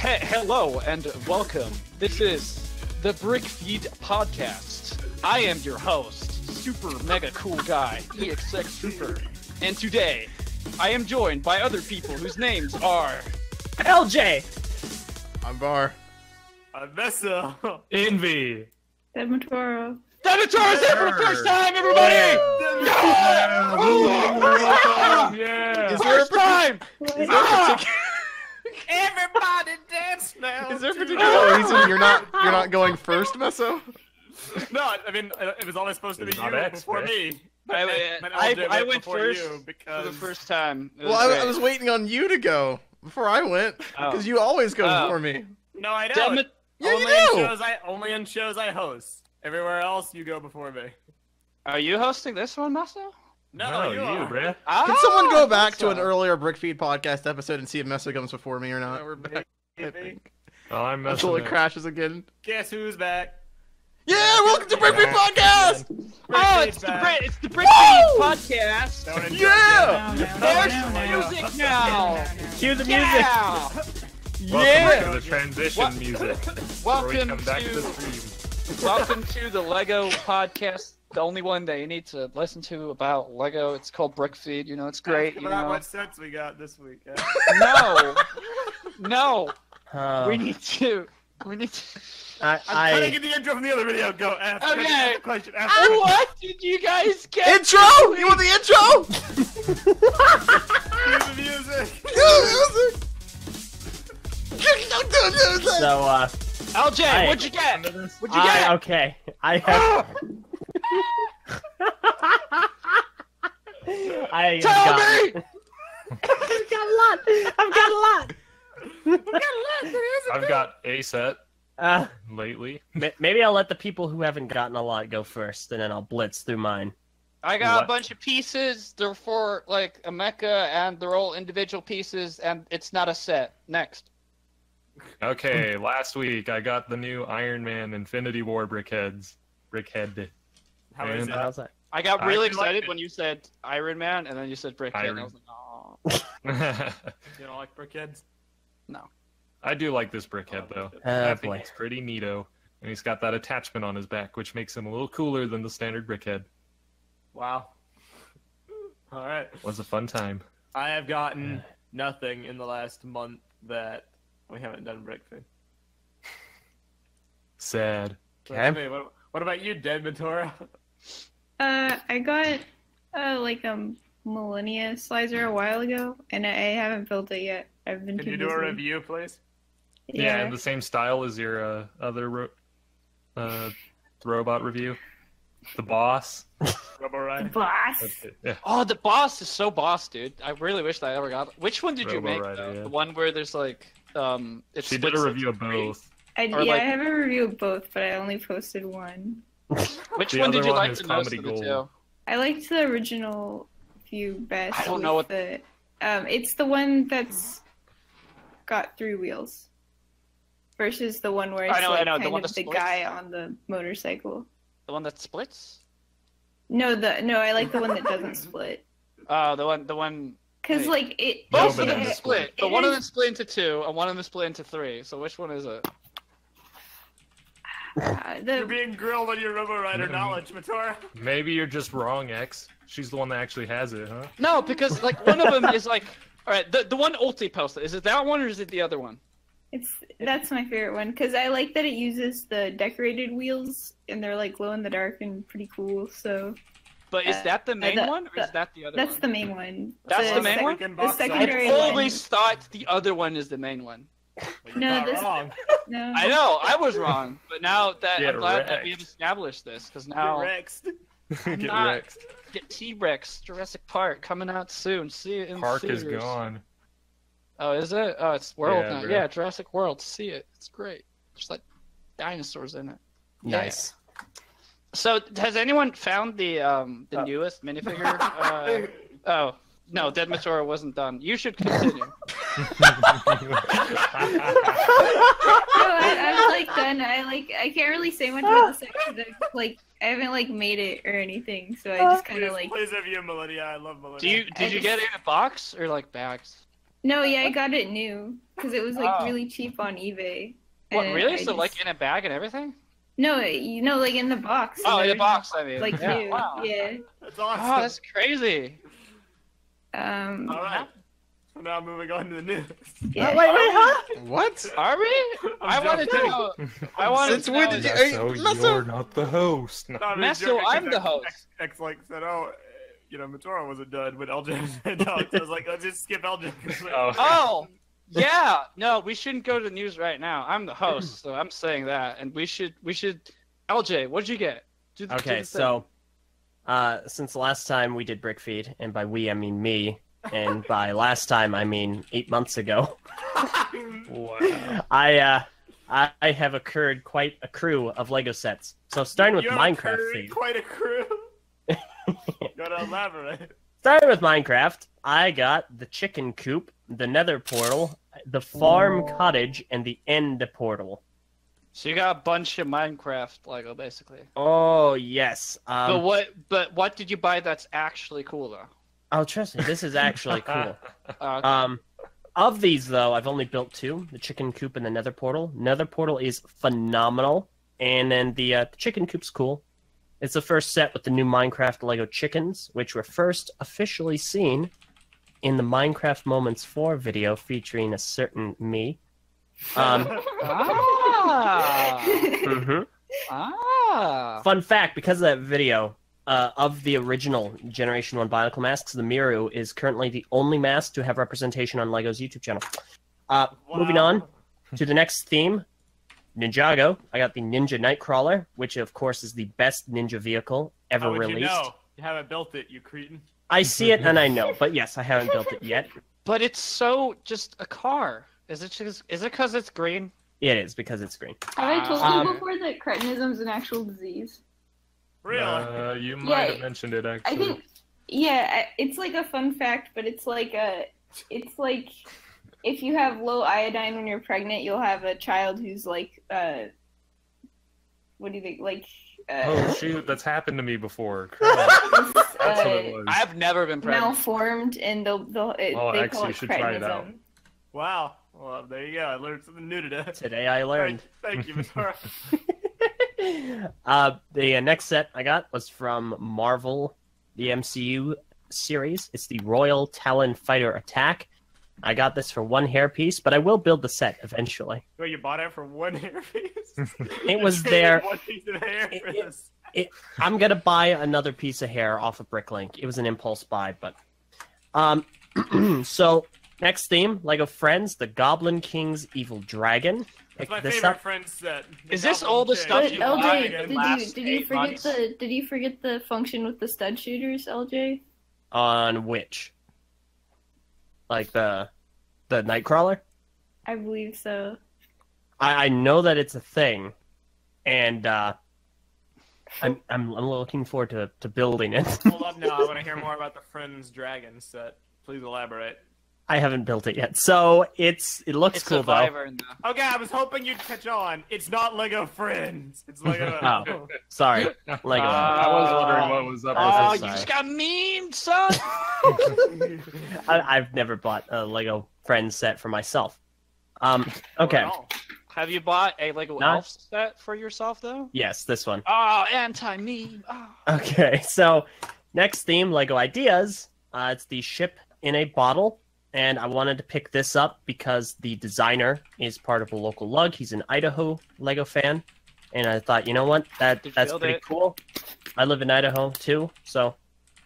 Hello and welcome. This is the BrickFeed Podcast. I am your host, super mega cool guy, EXX Super. And today, I am joined by other people whose names are... Eljay! I'm Bar. I'm Meso. Invi. Deadmatoro. Deadmatoro is here for the first time, everybody! Yeah! Is there a First time! Everybody dance now. Is there a particular reason you're not going first, Meso? No, I mean it was always supposed to be It's not you X, before man. me. I went first for because the first time. It was Well, I great. was waiting on you to go before I went, because you always go before me. No, I don't. Damn it. Yeah, only you do. only in shows I host. Everywhere else, you go before me. Are you hosting this one, Meso? No, you are. bruh. Can someone go back to so. an earlier BrickFeed podcast episode and see if Meso comes before me or not? We're back. I think. Oh, I'm messing Until it up. crashes again. Guess who's back? Yeah, welcome to BrickFeed Podcast! Oh, it's the BrickFeed Podcast. Don't enjoy Yeah! There's music now. Cue the music! Yeah. Welcome to the transition music. Before we Welcome come back to the to stream. welcome to the Lego Podcast. The only one that you need to listen to about Lego. It's called BrickFeed. You know, it's great. Ask You about know. what sets we got this week. Yeah. No. Oh, We need to. I'm I'm trying to I get the intro from the other video. Go. Ask. Okay. Ask the question. Ask. What did you guys get? Intro! You want the intro? Cue the music. so Eljay, Hi. what'd you get? What'd you get? okay. I have I Tell got, me! I've got a lot. I've got a set Uh, lately. maybe I'll let the people who haven't gotten a lot go first, and then I'll blitz through mine. I got a What? bunch of pieces. They're for like a mecha, and they're all individual pieces, and it's not a set. Next. Okay, last week I got the new Iron Man Infinity War brickheads. Brickhead. How is And- it? How's that? I got I really actually liked excited it. when you said Iron Man, and then you said Brickhead. And I was like, oh. You don't like brickheads? I do like this brickhead though. Oh, I think boy. it's pretty neato. And he's got that attachment on his back, which makes him a little cooler than the standard brickhead. Wow. All right. Was a fun time. I have gotten nothing in the last month that we haven't done BrickFeed. Sad. Okay. What about you, Deadmatoro? I got like a Millennia slicer a while ago, and I haven't built it yet. I've been Can too you do a busy. review, please? Yeah, in the same style as your other robot review. The boss. Robo Rider. Boss. Yeah. Oh, the boss is so boss, dude. I really wish that I ever got. Which one did you Robo make? Rider, Though? yeah. The one where there's like, it She did a splits review of into three. both. Or Yeah, like- I have a review of both, but I only posted one. Which The one did other you one like is the most Comedy of the Gold. two? I liked the original view best. I don't know with what- the. It's the one that's got 3 wheels. Versus the one where it's I know, like the kind one of that the splits? guy on the motorcycle. The one that splits? No, I like the one that doesn't split. Oh, the one. Cause Wait. like it. No, Both but of them it is split. it But one of is- them split into 2, and one of them split into 3. So which one is it? The You're being grilled on your Robo Rider knowledge, Matoro. Maybe you're just wrong, X. She's the one that actually has it, huh? No, because like one of them is like, all right, the one Ulti posted. Is it that one or is it the other one? That's my favorite one because I like that it uses the decorated wheels and they're like glow in the dark and pretty cool. So But is that the main the- one or is that the other that's one? the main one. That's the main one? Freaking The box secondary I one. always thought the other one is the main one. You're No, not this- wrong. No. I know, I was wrong. But now that Get I'm glad that we wrecked. have established this, because Get now Rexed. Get not- wrecked. get T-Rex Jurassic Park coming out soon. See it in Park is theaters. gone. Oh, is it? Oh, it's World Yeah, now. bro. Yeah, Jurassic World. See it. It's great. There's like dinosaurs in it. Yeah. Nice. So, has anyone found the newest minifigure? Oh, no, Deadmatoro wasn't done. You should continue. No, I'm like done. I can't really say much about the section. Like I haven't like made it or anything, so I just kind of like. Please review Millennia. I love Millennia. Did you get it in a box or like bags? No, yeah, I got it new because it was like Oh. really cheap on eBay. What, And really? I So, just- like, in a bag and everything? No, like in the box. Oh, in There the was, box, I mean. Like yeah. new, Wow. yeah. That's awesome. Oh, that's crazy. All right. So now moving on to the news. Yeah. Wait, huh? What? Are we? I wanted to know. I wanted Since to when know. did you- Meso, Meso- you're not the host. No. No, I mean, Meso, joking, I'm the 'cause host. X like said, oh, Matoro wasn't done, but Eljay was done. So I was like, let's just skip Eljay. Oh, yeah. No, we shouldn't go to the news right now. I'm the host, so I'm saying that, and we should. LJ, what did you get? Do the Okay, thing. so since the last time we did BrickFeed, and by we I mean me, and by last time I mean 8 months ago, Wow. I have accrued quite a crew of Lego sets. So starting with You have Minecraft a theme. quite a crew. Gotta elaborate. Starting with Minecraft, I got the chicken coop, the nether portal, the farm cottage, and the end portal. So you got a bunch of Minecraft Lego, basically. Oh yes. But what did you buy that's actually cool though? Oh, trust me, this is actually cool. Okay. Of these though, I've only built 2: the chicken coop and the nether portal. Nether portal is phenomenal, and then the chicken coop's cool. It's the first set with the new Minecraft Lego chickens, which were first officially seen in the Minecraft Moments 4 video featuring a certain me. Ah. Ah. Fun fact, because of that video, of the original Generation 1 BIONICLE masks, the Miru is currently the only mask to have representation on LEGO's YouTube channel. Moving on to the next theme, Ninjago. I got the Ninja Nightcrawler, which of course is the best ninja vehicle ever How would released. you know? You haven't built it, you cretin. I see it and I know, but yes, I haven't built it yet. But it's so just a car. Is it because it's green? It is, because it's green. Have I told Um, you before that cretinism is an actual disease? Really? You might have Yeah, mentioned it I actually. think, yeah, it's like a fun fact, but it's like if you have low iodine when you're pregnant, you'll have a child who's like, what do you think, like, Oh shoot, that's happened to me before. Crap. That's what it was. I've never been pregnant. malformed, and they Well, call actually, you it should try it out. cretinism. Wow. Well, there you go. I learned something new today. Today I learned. Thank you, Matoro. The next set I got was from Marvel, the MCU series. It's the Royal Talon Fighter Attack. I got this for 1 hairpiece, but I will build the set eventually. Wait, you bought it for 1 hairpiece? It was You there. traded 1 piece of hair for It- this. I'm gonna buy another piece of hair off of BrickLink. It was an impulse buy, but so next theme, Lego Friends, the Goblin King's Evil Dragon. That's my Pick this favorite up. friend set. Is this all the stuff But you LJ, buy did in last you 8 forget months? did you forget the function with the stud shooters, LJ? On which? Like the Nightcrawler? I believe so. I know that it's a thing, and I'm looking forward to building it. Hold up now. I want to hear more about the Friends Dragon set. Please elaborate. I haven't built it yet, so it looks It's cool Survivor in the... Okay, I was hoping you'd catch on. It's not Lego Friends. It's Lego. Oh. Sorry, Lego. I was wondering what was up Oh, with you this. just got memed, son! I've never bought a Lego Friends set for myself. Okay, Oh, Have you bought a Lego Not- Elf set for yourself, though? yes, this one. Oh, anti-meme. Oh. Okay, so next theme, Lego Ideas. It's the ship in a bottle, and I wanted to pick this up because the designer is part of a local lug. He's an Idaho Lego fan, and I thought, you know what, Did you that's build pretty it? cool. I live in Idaho too,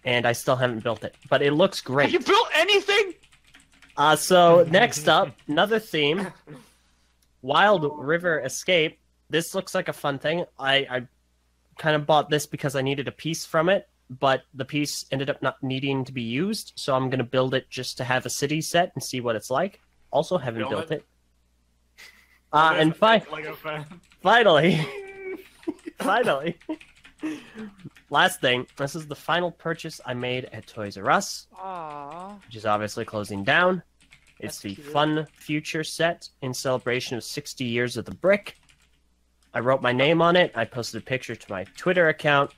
and I still haven't built it, but it looks Have great. you built anything? So next up, another theme, Wild River Escape. This looks like a fun thing. I kind of bought this because I needed a piece from it, but the piece ended up not needing to be used, so I'm going to build it just to have a city set and see what it's like. Also haven't Build built it? it. And Lego fan. finally, finally, last thing, this is the final purchase I made at Toys R Us, Aww. which is obviously closing down. It's That's the cute. Fun Future set in celebration of 60 years of the brick. I wrote my name on it. I posted a picture to my Twitter account,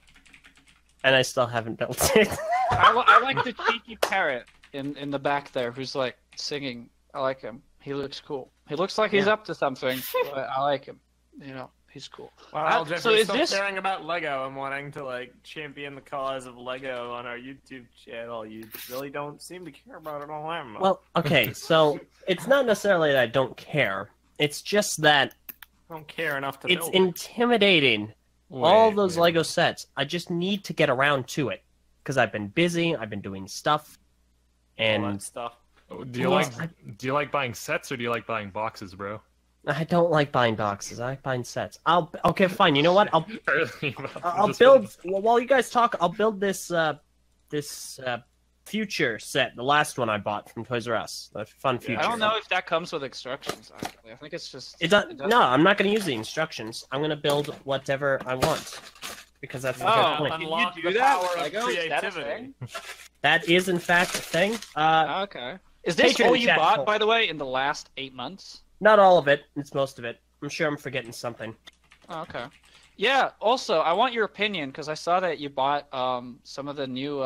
and I still haven't built it. I like the cheeky parrot. in the back there who's like singing. I like him. He looks cool. He looks like he's up to something. But I like him. You know, he's cool. Wow, so is this caring about Lego and wanting to like champion the cause of Lego on our YouTube channel? You really don't seem to care about it all that much. Well, okay, so it's not necessarily that I don't care. It's just that I don't care enough to it's build. intimidating. All those Lego sets. I just need to get around to it because I've been busy. I've been doing stuff, all and that stuff. Do you like buying sets or do you like buying boxes, bro? I don't like buying boxes. I like buying sets. Okay, fine. You know what? I'll Just build. Well, while you guys talk, I'll build this future set. The last one I bought from Toys R Us. The Fun Future. I don't know if that comes with instructions. Actually, I think it's just. It does. No, I'm not going to use the instructions. I'm going to build whatever I want because that's the whole point. Unlock Can you the do that? power of Lego? Is that a creativity. thing? That is in fact a thing. Okay. Is this Patreon all you chat bought, poll. by the way, in the last 8 months? Not all of it. It's most of it. I'm sure I'm forgetting something. Oh, okay. Yeah. Also, I want your opinion because I saw that you bought some of the new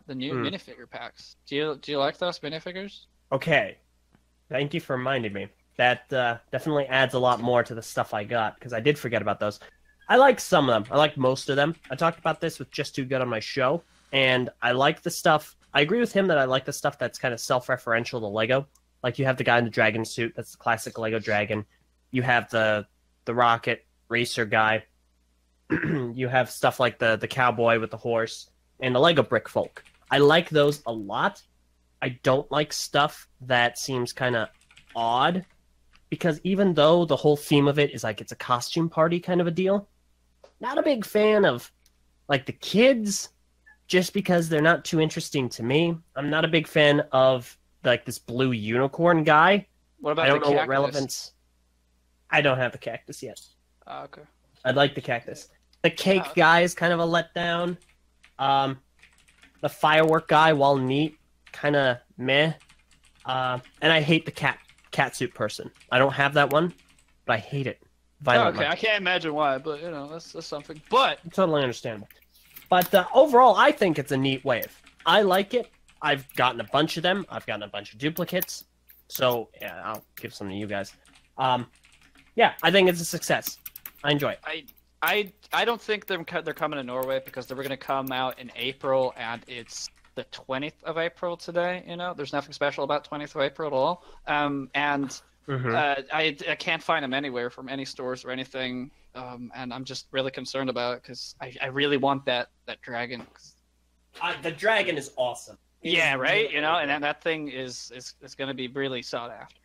minifigure packs. Do you like those minifigures? Okay. Thank you for reminding me. That definitely adds a lot more to the stuff I got because I did forget about those. I like some of them. I like most of them. I talked about this with Just Too Good on my show, and I like the stuff. I agree with him that I like the stuff that's kind of self-referential to Lego. Like you have the guy in the dragon suit. That's the classic Lego dragon. You have the rocket racer guy. You have stuff like the cowboy with the horse and the Lego brick folk. I like those a lot. I don't like stuff that seems kind of odd because even though the whole theme of it is like it's a costume party kind of a deal, not a big fan of like the kids just because they're not too interesting to me. I'm not a big fan of like this blue unicorn guy. What about I don't the know cactus? what relevance. I don't have the cactus yet. Okay. I'd like the cactus. The cake guy is kind of a letdown. The firework guy, while neat, kind of meh. And I hate the catsuit person. I don't have that one, but I hate it violently. Okay, I can't imagine why, but you know that's something. But Totally understandable. But overall, I think it's a neat wave. I like it. I've gotten a bunch of them. I've gotten a bunch of duplicates. So yeah, I'll give some to you guys. Yeah, I think it's a success. I enjoy it. I don't think they're coming to Norway because they were going to come out in April, and it's the 20th of April today. You know, there's nothing special about 20th of April at all. I can't find them anywhere from any stores or anything. And I'm just really concerned about it because I really want that dragon. The dragon is awesome. Yeah, right. You know, and that thing is going to be really sought after.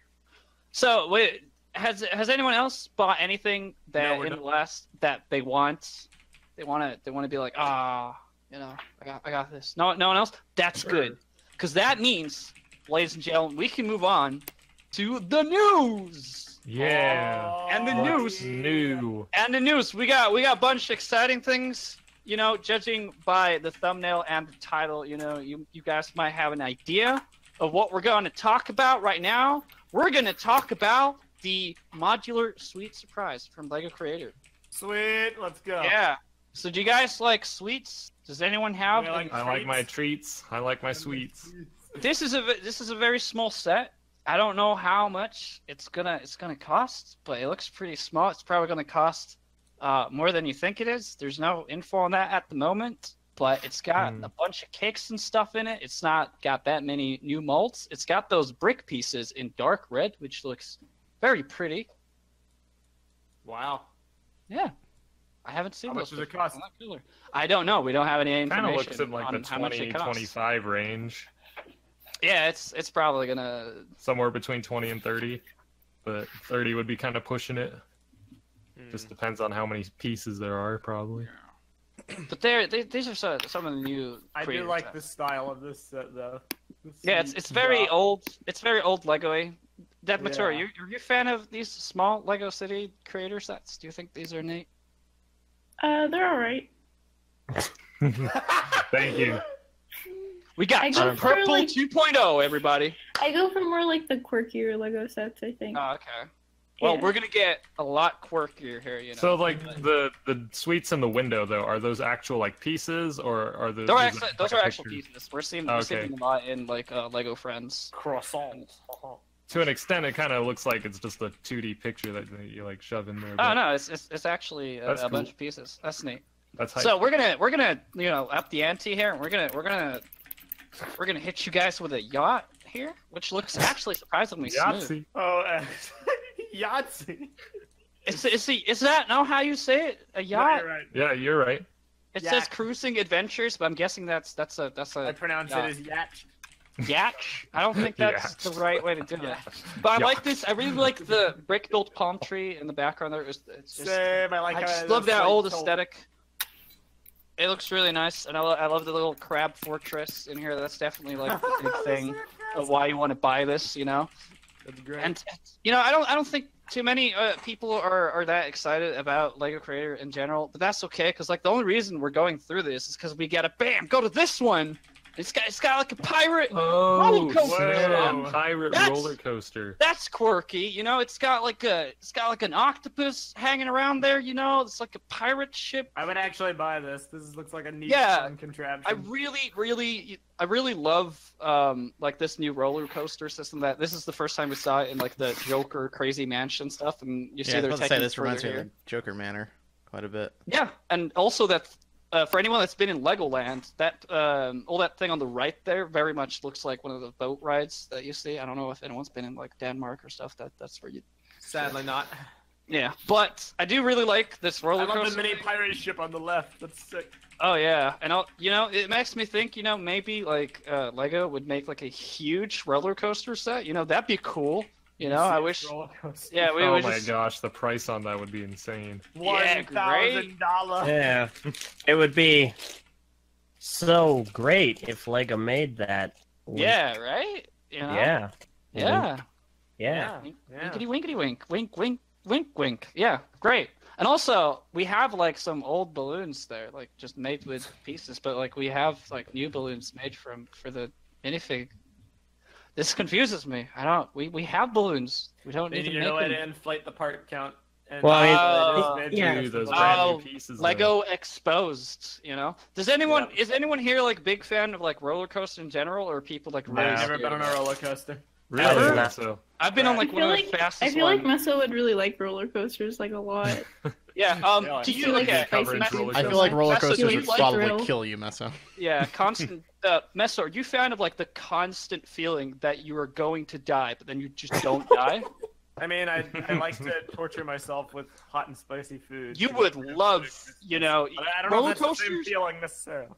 So wait. Has anyone else bought anything that in the last that they want? They want to be like, you know, I got this. No one else. That's good, because that means, ladies and gentlemen, we can move on to the news. Yeah. And the news. New. And the news. We got a bunch of exciting things. You know, judging by the thumbnail and the title, you know, you guys might have an idea of what we're going to talk about right now. We're going to talk about the modular sweet surprise from LEGO Creator. Sweet, let's go. Yeah. So do you guys like sweets? Does anyone have? I like my treats. I like my sweets. This is a very small set. I don't know how much it's gonna cost, but it looks pretty small. It's probably gonna cost more than you think it is. There's no info on that at the moment, but it's got a bunch of cakes and stuff in it. It's not got that many new molds. It's got those brick pieces in dark red, which looks very pretty. Wow. Yeah. I haven't seen How those. much does it cost? I don't know. We don't have any information. Kind of looks in like on the how much it 20, costs. 25 range. Yeah, it's probably gonna. Somewhere between 20 and 30. But 30 would be kind of pushing it. Just depends on how many pieces there are, probably. But these are some of the new. I do like the style of this set, though. Yeah, it's very old. It's very old Lego-y. Deadmatoro, Yeah. are you a fan of these small Lego City creator sets? Do you think these are neat? They're alright. Thank you. We got I go for, Purple like- 2.0, everybody. I go for more like the quirkier Lego sets, I think. Oh, okay. Well, Yeah. we're gonna get a lot quirkier here, you know. So like the sweets in the window though, are those actual like pieces or are those? Those are actual pieces. We're seeing them a lot in like Lego Friends. Croissants. To an extent, it kind of looks like it's just a 2D picture that you like shove in there. Oh but no, it's actually a That's bunch cool. of pieces. That's neat. That's hype. So we're gonna up the ante here, and we're gonna hit you guys with a yacht here, which looks actually surprisingly smooth. Yahtzee. Oh, Yahtzee. Is that not how you say it? A No, yacht? you're right. Yeah, you're right. It Yacht. says cruising adventures, but I'm guessing that's a I pronounce yacht. it as Yatch. Yatch? I don't think that's Yatch. the right way to do it. But I like this. I really like the brick-built palm tree in the background there. It's just, Same. I like I how just it love looks that like old total- aesthetic. It looks really nice, and I love the little crab fortress in here. That's definitely like the big thing of why you want to buy this, you know. That's great. And you know, I don't think too many people are that excited about Lego Creator in general, but that's okay because like the only reason we're going through this is because we gotta go to this one. It's got like a pirate roller coaster. Snap. Pirate That's- roller coaster. That's quirky, you know. It's got like an octopus hanging around there, you know. It's like a pirate ship. I would actually buy this. This looks like a neat fun contraption. I really love like this new roller coaster system. That this is the first time we saw it in like the Joker Crazy Mansion stuff, and you see Yeah, I they're was about to taking say it this further reminds me here. of Joker Manor quite a bit. Yeah, and also that for anyone that's been in Legoland, that all that thing on the right there very much looks like one of the boat rides that you see. I don't know if anyone's been in like Denmark or stuff. That's where you. Sadly not. Yeah, but I do really like this roller I coaster. love the mini pirate ship on the left. That's sick. Oh yeah, and it makes me think, maybe like Lego would make like a huge roller coaster set. That'd be cool. I wish. Roller coaster. Yeah, we Oh would my just. gosh, the price on that would be insane. Yeah, $1,000. Yeah, it would be so great if Lego made that. Yeah, right. Yeah. Yeah. Yeah. Winkety winkety wink, wink wink wink wink. Yeah, great. And also, we have like some old balloons there, like just made with pieces, but like we have like new balloons made for the minifig. This confuses me. We have balloons. We don't need to You make know way them. to inflate the part count. And Well, I mean, yeah. Dude, those brand Oh, new pieces. Lego exposed. Does anyone Yeah. is anyone here like big fan of like roller coaster in general, or people like really I've never scared been on of a it? roller coaster. Really? Ever? So, I've been on like I one feel of like the fastest I feel like ones. Meso would really like roller coasters like a lot. Yeah. Yeah, Do I you feel like okay? it's spicy coverage food. roller I coaster. feel like roller Meso, do coasters you would like probably thrill? kill you, Meso. Yeah, constant. Meso, are you a fan of like the constant feeling that you are going to die, but then you just don't die? I mean, I like to torture myself with hot and spicy food. You would love, But I don't know roller if that's the same coasters. feeling necessarily.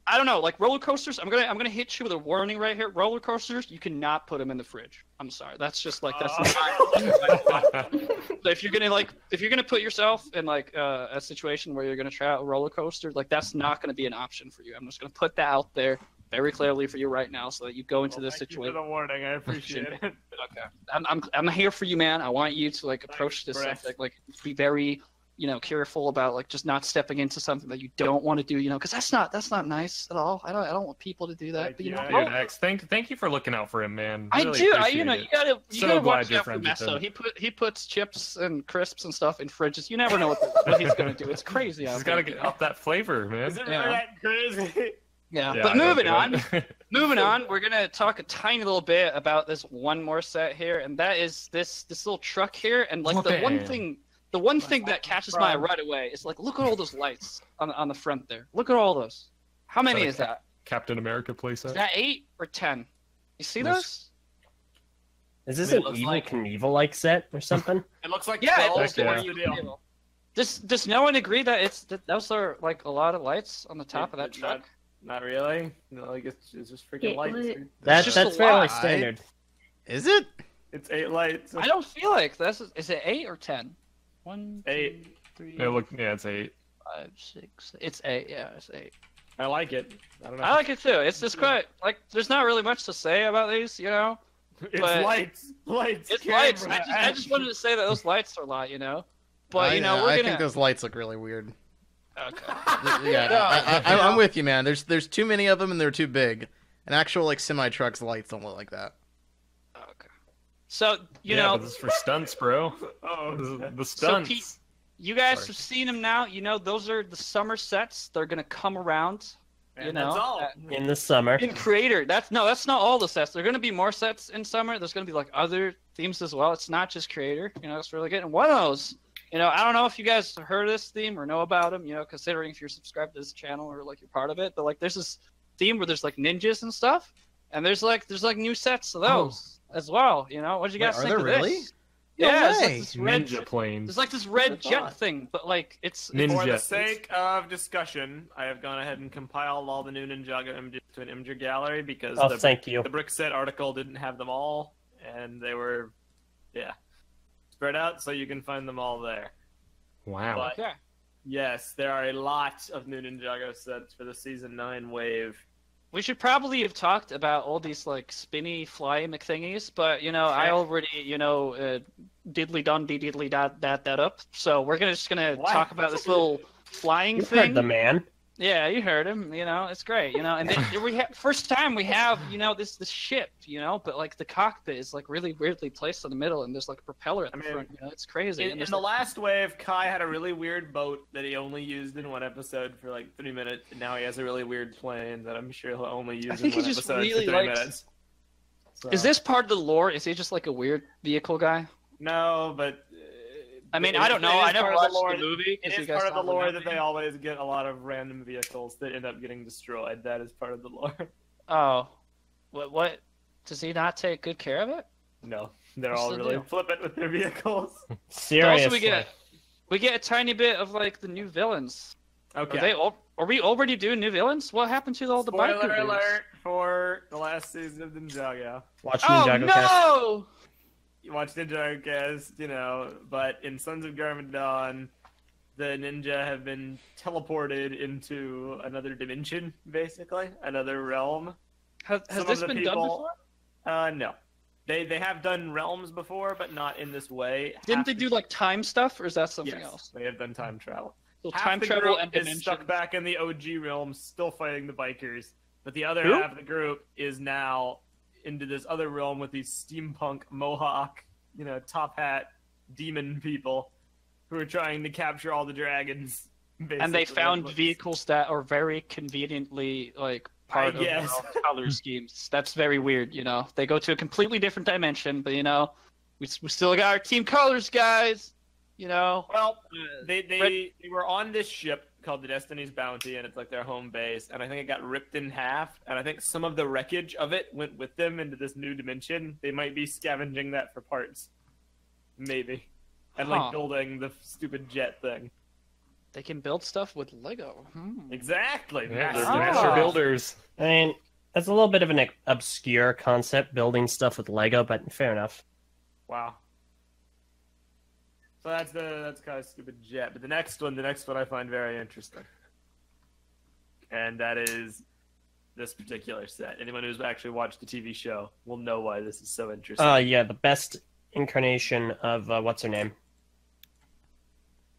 I don't know, like roller coasters. I'm gonna hit you with a warning right here. Roller coasters, you cannot put them in the fridge. I'm sorry, that's just like that's. Not, so if you're gonna put yourself in like a situation where you're gonna try out a roller coaster, like that's not gonna be an option for you. I'm just gonna put that out there very clearly for you right now, so that you go into this Thank you situation. for the warning. I appreciate it. Okay, I'm here for you, man. I want you to like approach this Breath. subject like be very careful about like just not stepping into something that you don't want to do, because that's not nice at all. I don't want people to do that. Thank But you. Dude, X, thank you for looking out for him, man. I Really do. appreciate You it. gotta So glad watch you're out for friends with Meso. him. He puts chips and crisps and stuff in fridges. You never know what he's gonna do. It's crazy. He's got to get up that flavor, man. Is it Yeah. really that crazy? Yeah. Yeah, But I know, moving dude. on. Moving on, we're gonna talk a tiny little bit about this one more set here, and that is this little truck here. And like the one thing that catches my eye right away is like, look at all those lights on the front there. Look at all those. How many is that? Captain America Is playset. that 8 or 10? You see Those- those? Is this It an looks Evil like- Knievel-like set or something? It looks like Yeah, it 12. looks yeah. like What's the deal? Does no one agree that those are like a lot of lights on the top of that It's truck? Not really. No, like it's just freaking Yeah, lights. well, dude. That's just a fairly lot. standard. Is it? It's 8 lights. I don't feel like this. Is it 8 or 10? 1, 2, 8. 3, It's 8. 5, 6. It's 8. Yeah, it's 8. I like it. I don't know. I like it too. It's just quite like there's not really much to say about these, It's but- lights. Lights. It's camera, lights. I just wanted to say that those lights are a lot, But I we're I gonna. think those lights look really weird. Okay. Yeah, I'm with you, man. There's too many of them and they're too big. An actual like semi truck's lights don't look like that. Okay. So you yeah, know, but this is for stunts, bro. The stunts. Pete, you guys Sorry. have seen them now. You know, those are the summer sets. They're gonna come around. You know, that's all. In the summer. in creator. That's not all the sets. There are gonna be more sets in summer. There's gonna be like other themes as well. It's not just creator. You know, it's really good. And one of those, you know, I don't know if you guys have heard of this theme or know about them. You know, considering if you're subscribed to this channel or like you're part of it. But like, there's this theme where there's like ninjas and stuff, and there's like new sets of those as well. You know, what do you guys Wait, are think there of really? this? No Yeah, it's way. like this red. Ninja planes. There's like this red Who'd have jet thought? thing, but like it's Ninja. For the sake of discussion, I have gone ahead and compiled all the new Ninjago images to an image gallery because Oh, thank you. the Brick Set article didn't have them all, and they were, spread out, so you can find them all there. Wow. But okay. yes, there are a lot of new Ninjago sets for the Season 9 wave. We should probably have talked about all these like spinny fly McThingies, but you know, I already diddly dun diddly that up. So we're just gonna What? talk about this little flying You thing. heard the man. Yeah, you heard him. You know, it's great. You know, and first time we have this ship. You know, but like the cockpit is like really weirdly placed in the middle, and there's like a propeller at the front. You know, it's crazy. In And there's, the like, last wave, Kai had a really weird boat that he only used in one episode for like 3 minutes, and now he has a really weird plane that I'm sure he'll only use think in he one just episode really for 3 likes- minutes. So- is this part of the lore? Is he just like a weird vehicle guy? No, but... I mean, it- I don't know. it is I never part of watched lore- the movie. It 'cause is you guys part of the talk lore about that they always get a lot of random vehicles that end up getting destroyed. That is part of the lore. Oh, what? Does he not take good care of it? No, they're What's all the really deal? flippant with their vehicles. Seriously. Also, we get a tiny bit of like the new villains. Okay. Are we already doing new villains? What happened to all the biker Spoiler dudes? alert for the last season of Ninjago. Watch Oh Ninjago Cast. no! You watch Ninjago Cast, you know, but in Sons of Garmadon, the ninja have been teleported into another dimension, basically, another realm. Has Some this of the been done people- before? No. They have done realms before, but not in this way. Didn't Half they the- do like time stuff, or is that something Yes, else? they have done time travel. So Half time the travel group and is dimension. stuck back in the OG realm, still fighting the bikers. But the other Who? half of the group is now into this other realm with these steampunk mohawk, you know, top hat demon people who are trying to capture all the dragons. And they basically. found vehicles that are very conveniently like part of their guess. own color schemes. That's very weird, you know. They go to a completely different dimension, but you know, we still got our team colors, guys. You know. Well, they were on this ship called the Destiny's Bounty, and it's like their home base. And I think it got ripped in half, and I think some of the wreckage of it went with them into this new dimension. They might be scavenging that for parts, maybe, and Huh. like building the stupid jet thing. They can build stuff with Lego. Exactly. Yeah, they're Ah. master builders. I mean, that's a little bit of an obscure concept, building stuff with Lego, but fair enough. Wow. So that's kind of stupid jet. But the next one I find very interesting, and that is this particular set. Anyone who's actually watched the TV show will know why this is so interesting. Yeah, the best incarnation of what's her name?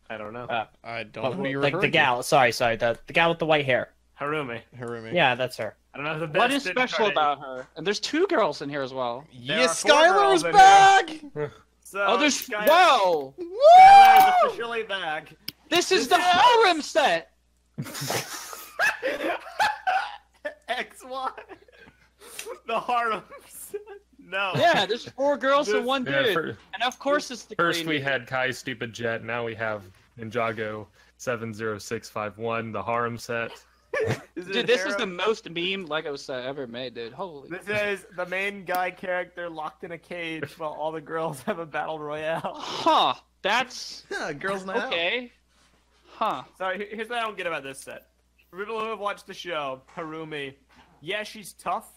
I don't know. I don't know who you're Like referring the gal. Sorry, the gal with the white hair. Harumi. to. Harumi. Yeah, that's her. I don't know the best. What is special incarnation. about her? And there's two girls in here as well. There Yes, are 4 Skylar's girls in back! So Oh, there's Skylar whoa! is officially back. This is the harem set. XY. The harem. No. Yeah, there's 4 girls and 1 Yeah, dude, and of course it's the First Korean we dude. had Kai's stupid jet, now we have Ninjago 70651, the harem set. Dude, this is the most meme Lego set ever made, dude. Holy. This is the main guy character locked in a cage while all the girls have a battle royale. Huh. That's Yeah, girls night out. okay. Huh. So here's what I don't get about this set. For people who have watched the show, Harumi, yeah, she's tough. Is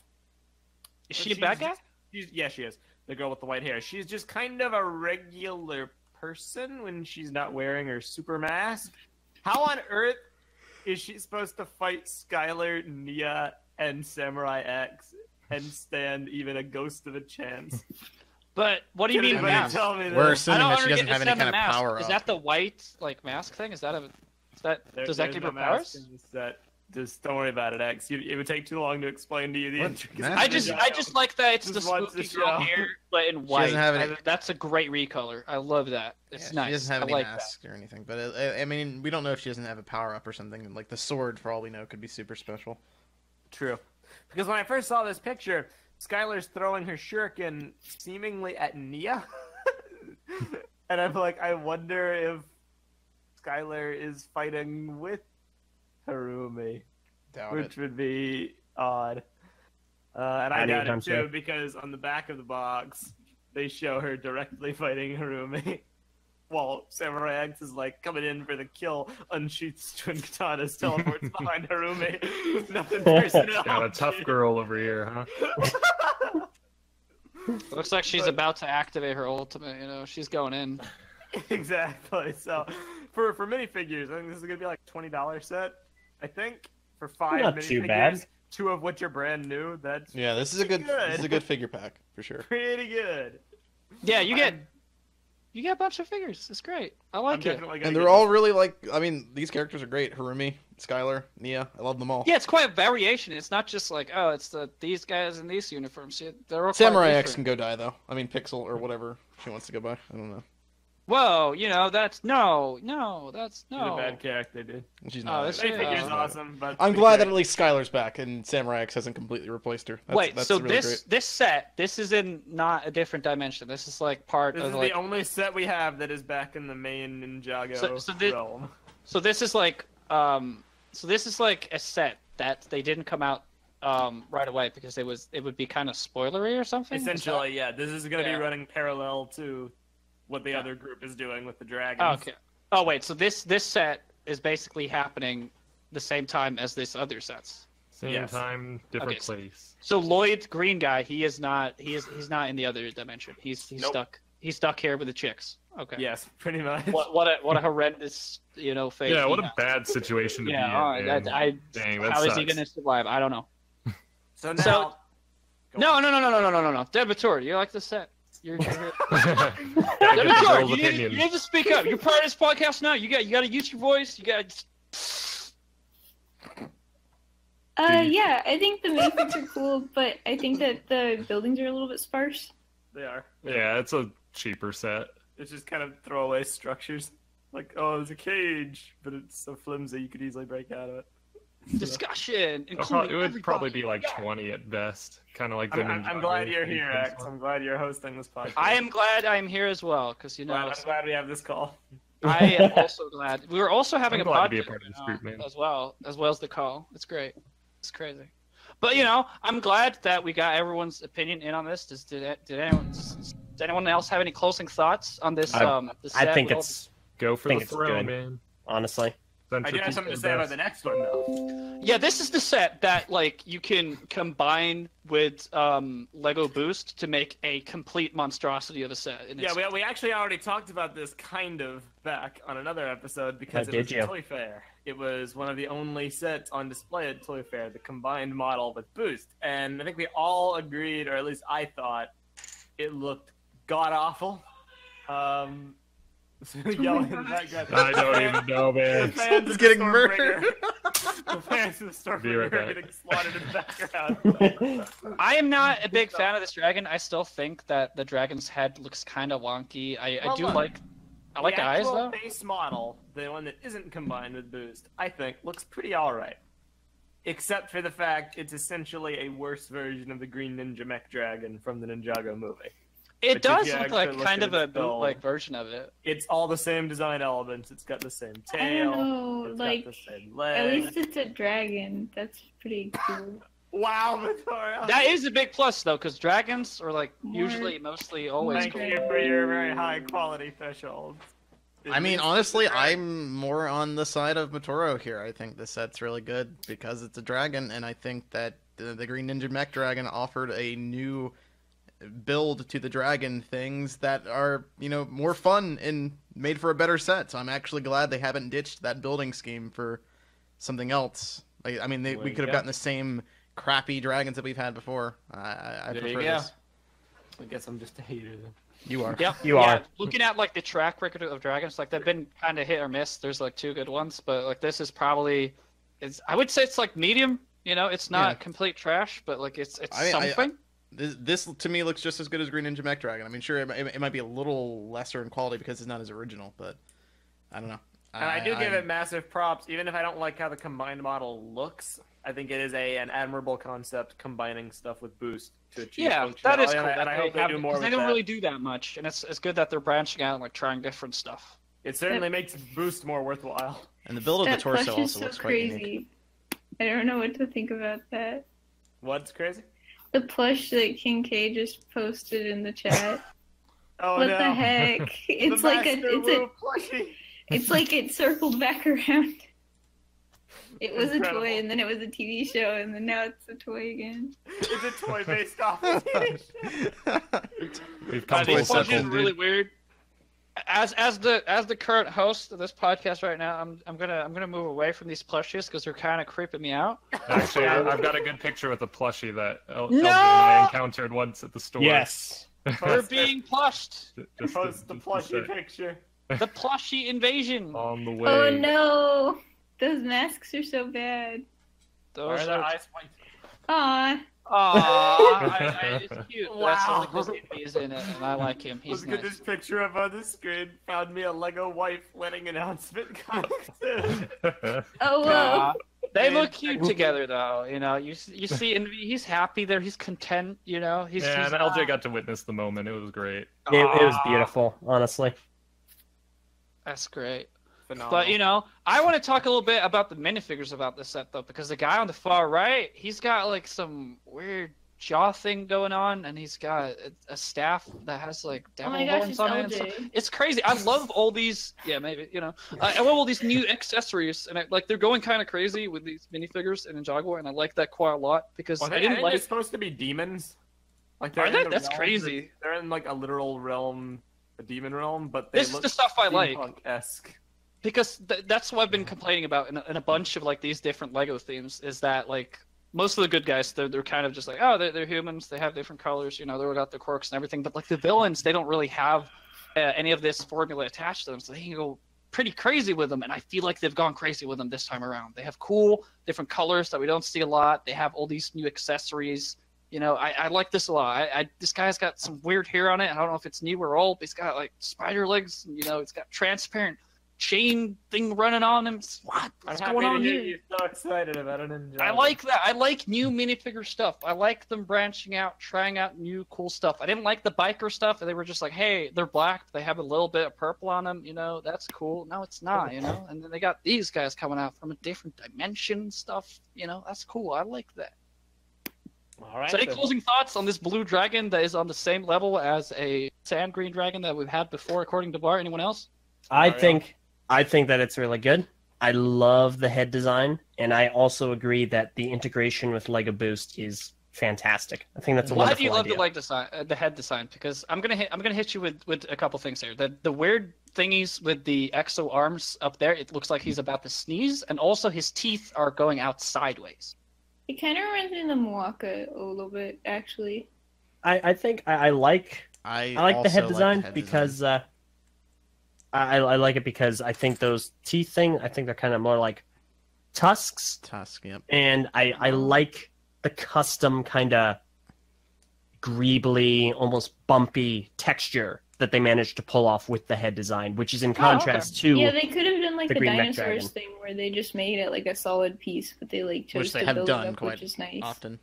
but she a she's bad guy? Yeah, she is. The girl with the white hair. She's just kind of a regular person when she's not wearing her super mask. How on earth is she supposed to fight Skylar, Nia, and Samurai X and stand even a ghost of a chance? But what do you Can mean anybody mask? tell me that? We're I assuming don't that she doesn't have any understand kind the of mask. power Is up. that the white like mask thing? Is that There- does that there's give no her mask powers? in this set. Just don't worry about it, X. It would take too long to explain to you the What? intricacies. Matt? I just like that it's Just the watch spooky the girl show. hair, but in doesn't white. have any- That's a great recolor. I love that. It's Yeah, nice. She doesn't have I any like mask or anything, but I mean, we don't know if she doesn't have a power up or something. Like the sword, for all we know, could be super special. True. Because when I first saw this picture, Skylar's throwing her shuriken seemingly at Nia. And I'm like, I wonder if Skylar is fighting with Harumi, Doubt which it. would be odd. And I doubt Anytime it too, soon. because on the back of the box, they show her directly fighting Harumi. While Samurai X is like coming in for the kill, unsheaths twin katanas, teleports behind Harumi. Nothing personal. Got a tough girl over here, huh? that. Looks like she's about to activate her ultimate. You know, she's going in. Exactly. So, for minifigures, I think this is gonna be like $20 set. I think for 5 Not minifigures, too bad. 2 of which are brand new. That's Yeah, this is a good. Good. This is a good figure pack for sure. pretty good. Yeah, you get a bunch of figures. It's great. I I'm like it. definitely gonna And get they're all really like. I mean, these characters are great. Harumi, Skylar, Nia. I love them all. Yeah, it's quite a variation. It's not just like, oh, it's these guys in these uniforms. Yeah, they're all Samurai quite X can different. go die though. I mean, Pixel or whatever she wants to go by. I don't know. Whoa, you know that's no, that's She's no. a bad character, dude. She's Oh, not. this Minifigure's Yeah. awesome, but I'm glad that at least Skylar's back and Samurai X hasn't completely replaced her. Wait, that's so really this set, this is in not a different dimension. This is like part this of is like. the only set we have that is back in the main Ninjago So this- realm. So this is like a set that they didn't come out right away because it would be kind of spoilery or something. Is that- Essentially, yeah. This is going to Yeah. be running parallel to what the other group is doing with the dragons. Oh, okay. Oh wait, so this set is basically happening the same time as this other sets. Same Yes. time, different Okay, so- place. So Lloyd, green guy, he's not in the other dimension. He's Nope. stuck. He's stuck here with the chicks. Okay. Yes, pretty much. What a horrendous fate. Yeah, he what a has. bad situation to Yeah. be All in. right. man. Dang, that How is sucks. he gonna survive? I don't know. So now, So- Go No. on. Deadmatoro, you like this set? You're Gotta get Deadmatoro, Joel's you opinion. need to speak up. You're part of this podcast now. You got to use your voice. You got. Yeah, I think the minifigs are cool, but I think that the buildings are a little bit sparse. They are. Yeah, it's a cheaper set. It's just kind of throwaway structures. Like, oh, there's a cage, but it's so flimsy you could easily break out of it. Discussion, It including would probably everybody. be like 20 at best. Kind of like the I'm Ninjago glad you're thing here, comes X. up. I'm glad you're hosting this podcast. I am glad I'm here as well, because I'm glad we have this call. I am also glad. We were also having I'm a glad podcast to be a part of this group, man. as well as the call. It's great. It's crazy. But I'm glad that we got everyone's opinion in on this. Did anyone else have any closing thoughts on this? This I set? think We all- it's Go for think the it's throne, good. man. honestly. I do have something to say about the next one, though. Yeah, this is the set that you can combine with Lego Boost to make a complete monstrosity of a set. And Yeah, it's- we actually already talked about this kind of back on another episode because Oh, it was did a you? Toy Fair. It was one of the only sets on display at Toy Fair, the combined model with Boost. And I think we all agreed, or at least I thought, it looked god-awful. Yelling in the background. I don't even know, The man. fans He's of getting the murdered. Stormbreaker- the fans of the Be right Stormbreaker are back. getting slaughtered in the background. I am not a big fan of this dragon. I still think that the dragon's head looks kind of wonky. I Well, do look, like the eyes actual though. base model, the one that isn't combined with Boost, I think looks pretty alright. Except for the fact it's essentially a worse version of the Green Ninja Mech Dragon from the Ninjago movie. It But if does you look actually like look kind at of a its build- bootleg version of it. It's all the same design elements. It's got the same I tail. don't know, It's like, got the same at leg. least it's a dragon. That's pretty cool. Wow, Victoria. That is a big plus though, because dragons are like More- usually mostly always Thank cool. you for your very high quality thresholds. I mean, honestly, I'm more on the side of Matoro here. I think this set's really good because it's a dragon, and I think that the Green Ninja Mech Dragon offered a new build to the dragon things that are, more fun and made for a better set. So I'm actually glad they haven't ditched that building scheme for something else. We could have gotten the same crappy dragons that we've had before. I There you prefer go. this. I guess I'm just a hater then. You are. Yeah, You yeah. are. Looking at the track record of dragons, they've been kind of hit or miss. There's 2 good ones, but this is probably I would say it's like medium. You know, it's not Yeah. complete trash, but like it's I something. This to me looks just as good as Green Ninja Mech Dragon. I mean, sure, it might be a little lesser in quality because it's not as original, but I don't know. And I do give it massive props, even if I don't like how the combined model looks. I think it is an admirable concept, combining stuff with boost to achieve Yeah, functionality. that is cool. And I hope they do more with They don't that. really do that much, and it's good that they're branching out and like trying different stuff. It certainly makes boost more worthwhile. And the build of the That torso plush is also so looks quite unique. crazy. I don't know what to think about that. What's crazy? The plush that King K just posted in the chat. Oh What no! the heck? It's The like Master Wu plushie. it's like it circled back around. It was Incredible. a toy, and then it was a TV show, and then now it's a toy again. It's a toy based off the TV show. We've come full These plushies circle. really weird. As the current host of this podcast right now, I'm gonna move away from these plushies because they're kind of creeping me out. Actually, I've got a good picture with a plushie that Eljay and No! I encountered once at the store. Yes. They're being plushed. Just Post the just plushie say, picture. The plushie invasion. on the way. Oh no! Those masks are so bad. Why Those are their are. eyes white? Aw. Aww, it's cute. That's Wow. only because Invi's in it, and I like him. He's Let's get nice. this picture up on the screen. Found me a Lego wife wedding announcement contest. Oh whoa. Nah, they look cute together, though. You know, you see Invi. He's happy there. He's content. You know, he's. Yeah, he's and Eljay got to witness the moment. It was great. It was beautiful, honestly. That's great. Phenomenal. But you know, I want to talk a little bit about the minifigures about this set though, because the guy on the far right, he's got like some weird jaw thing going on, and he's got a staff that has like Oh devil my gosh, horns it's on it. And Eljay. stuff. It's crazy. I love all these. Yeah, maybe you know, I love all these new accessories, and like they're going kind of crazy with these minifigures in Ninjago, and I like that quite a lot because Well, I didn't they're like. supposed to be demons. Like Are in they? the That's realm- crazy. They're in like a literal realm, a demon realm, but they This is look the stuff I like. steampunk-esque. Because that's what I've been complaining about in a bunch of like these different Lego themes is that like most of the good guys they're kind of just like they're humans, they have different colors, you know, they've got their quirks and everything, but like the villains they don't really have any of this formula attached to them, so they can go pretty crazy with them, and I feel like they've gone crazy with them this time around. They have cool different colors that we don't see a lot. They have all these new accessories. You know, I like this a lot. This guy's got some weird hair on it. I don't know if it's new or old, but he's got like spider legs. And, you know, it's got transparent chain thing running on him. I'm What's happy going to on hear here? you're so excited about an Ninjago. I like that. I like new minifigure stuff. I like them branching out, trying out new cool stuff. I didn't like the biker stuff. They were just like, hey, they're black. They have a little bit of purple on them. You know, that's cool. No, it's not, you know. And then they got these guys coming out from a different dimension stuff. You know, that's cool. I like that. All right. So any then. closing thoughts on this blue dragon that is on the same level as a sand green dragon that we've had before, according to Bar? Anyone else? I Mario? think that it's really good. I love the head design, and I also agree that the integration with Lego Boost is fantastic. I think that's a Why wonderful do you love idea. the leg design, the head design? Because I'm gonna hit you with a couple things here. The weird thingies with the exo arms up there. It looks like he's about to sneeze, and also his teeth are going out sideways. It kind of reminds me of the Moaka a little bit, actually. I think I like I the also head like design the head because design. I like it because I think those teeth thing, I think they're kind of more like tusks, Tusk, yep. and I like the custom kind of greebly, almost bumpy texture that they managed to pull off with the head design, which is in contrast to Yeah, they could have done like the the Green Mech dinosaurs Dragon. thing where they just made it like a solid piece, but they like chose Which they to have build done it up, quite which is nice. often.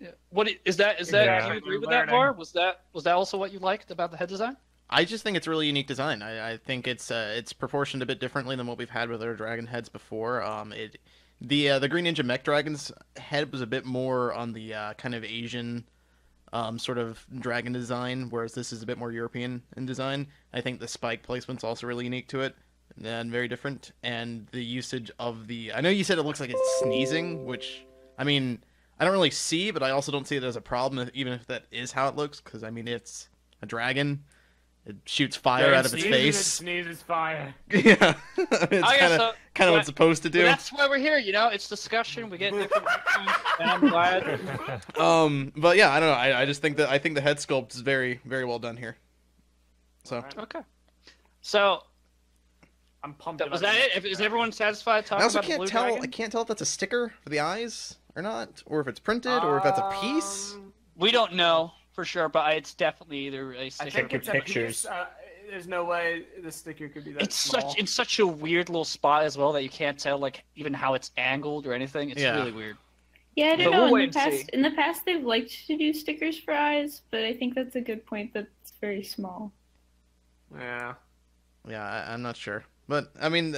Is that? Yeah. Do you agree with that, Bar? Was that also what you liked about the head design? I just think it's a really unique design. I think it's proportioned a bit differently than what we've had with our dragon heads before. The Green Ninja Mech Dragon's head was a bit more on the kind of Asian sort of dragon design, whereas this is a bit more European in design. I think the spike placement's also really unique to it and very different. And the usage of I know you said it looks like it's sneezing, which, I mean, I don't really see, but I also don't see it as a problem, even if that is how it looks, because, I mean, it's a dragon. It shoots fire out of its face. Sneezes fire. Yeah, it's I guess kind of so. what it's supposed to do. Well, that's why we're here. You know, it's discussion. We get different opinions, and I'm glad. But yeah, I don't know. I just think that the head sculpt is very, very well done here. So Okay. So, I'm pumped. Was that it? Is everyone satisfied talking I also about the can't blue tell. dragon? I can't tell if that's a sticker for the eyes or not, or if it's printed, or if that's a piece. We don't know for sure, but it's definitely either a I sticker. think Check it's your a pictures. piece. There's no way the sticker could be that It's small. such a weird little spot as well that you can't tell like even how it's angled or anything. It's Yeah. really weird. Yeah, I don't But know. we'll wait In the and past, see. in the past, they've liked to do stickers for eyes, but I think that's a good point. That it's very small. Yeah. Yeah, I'm not sure, but I mean,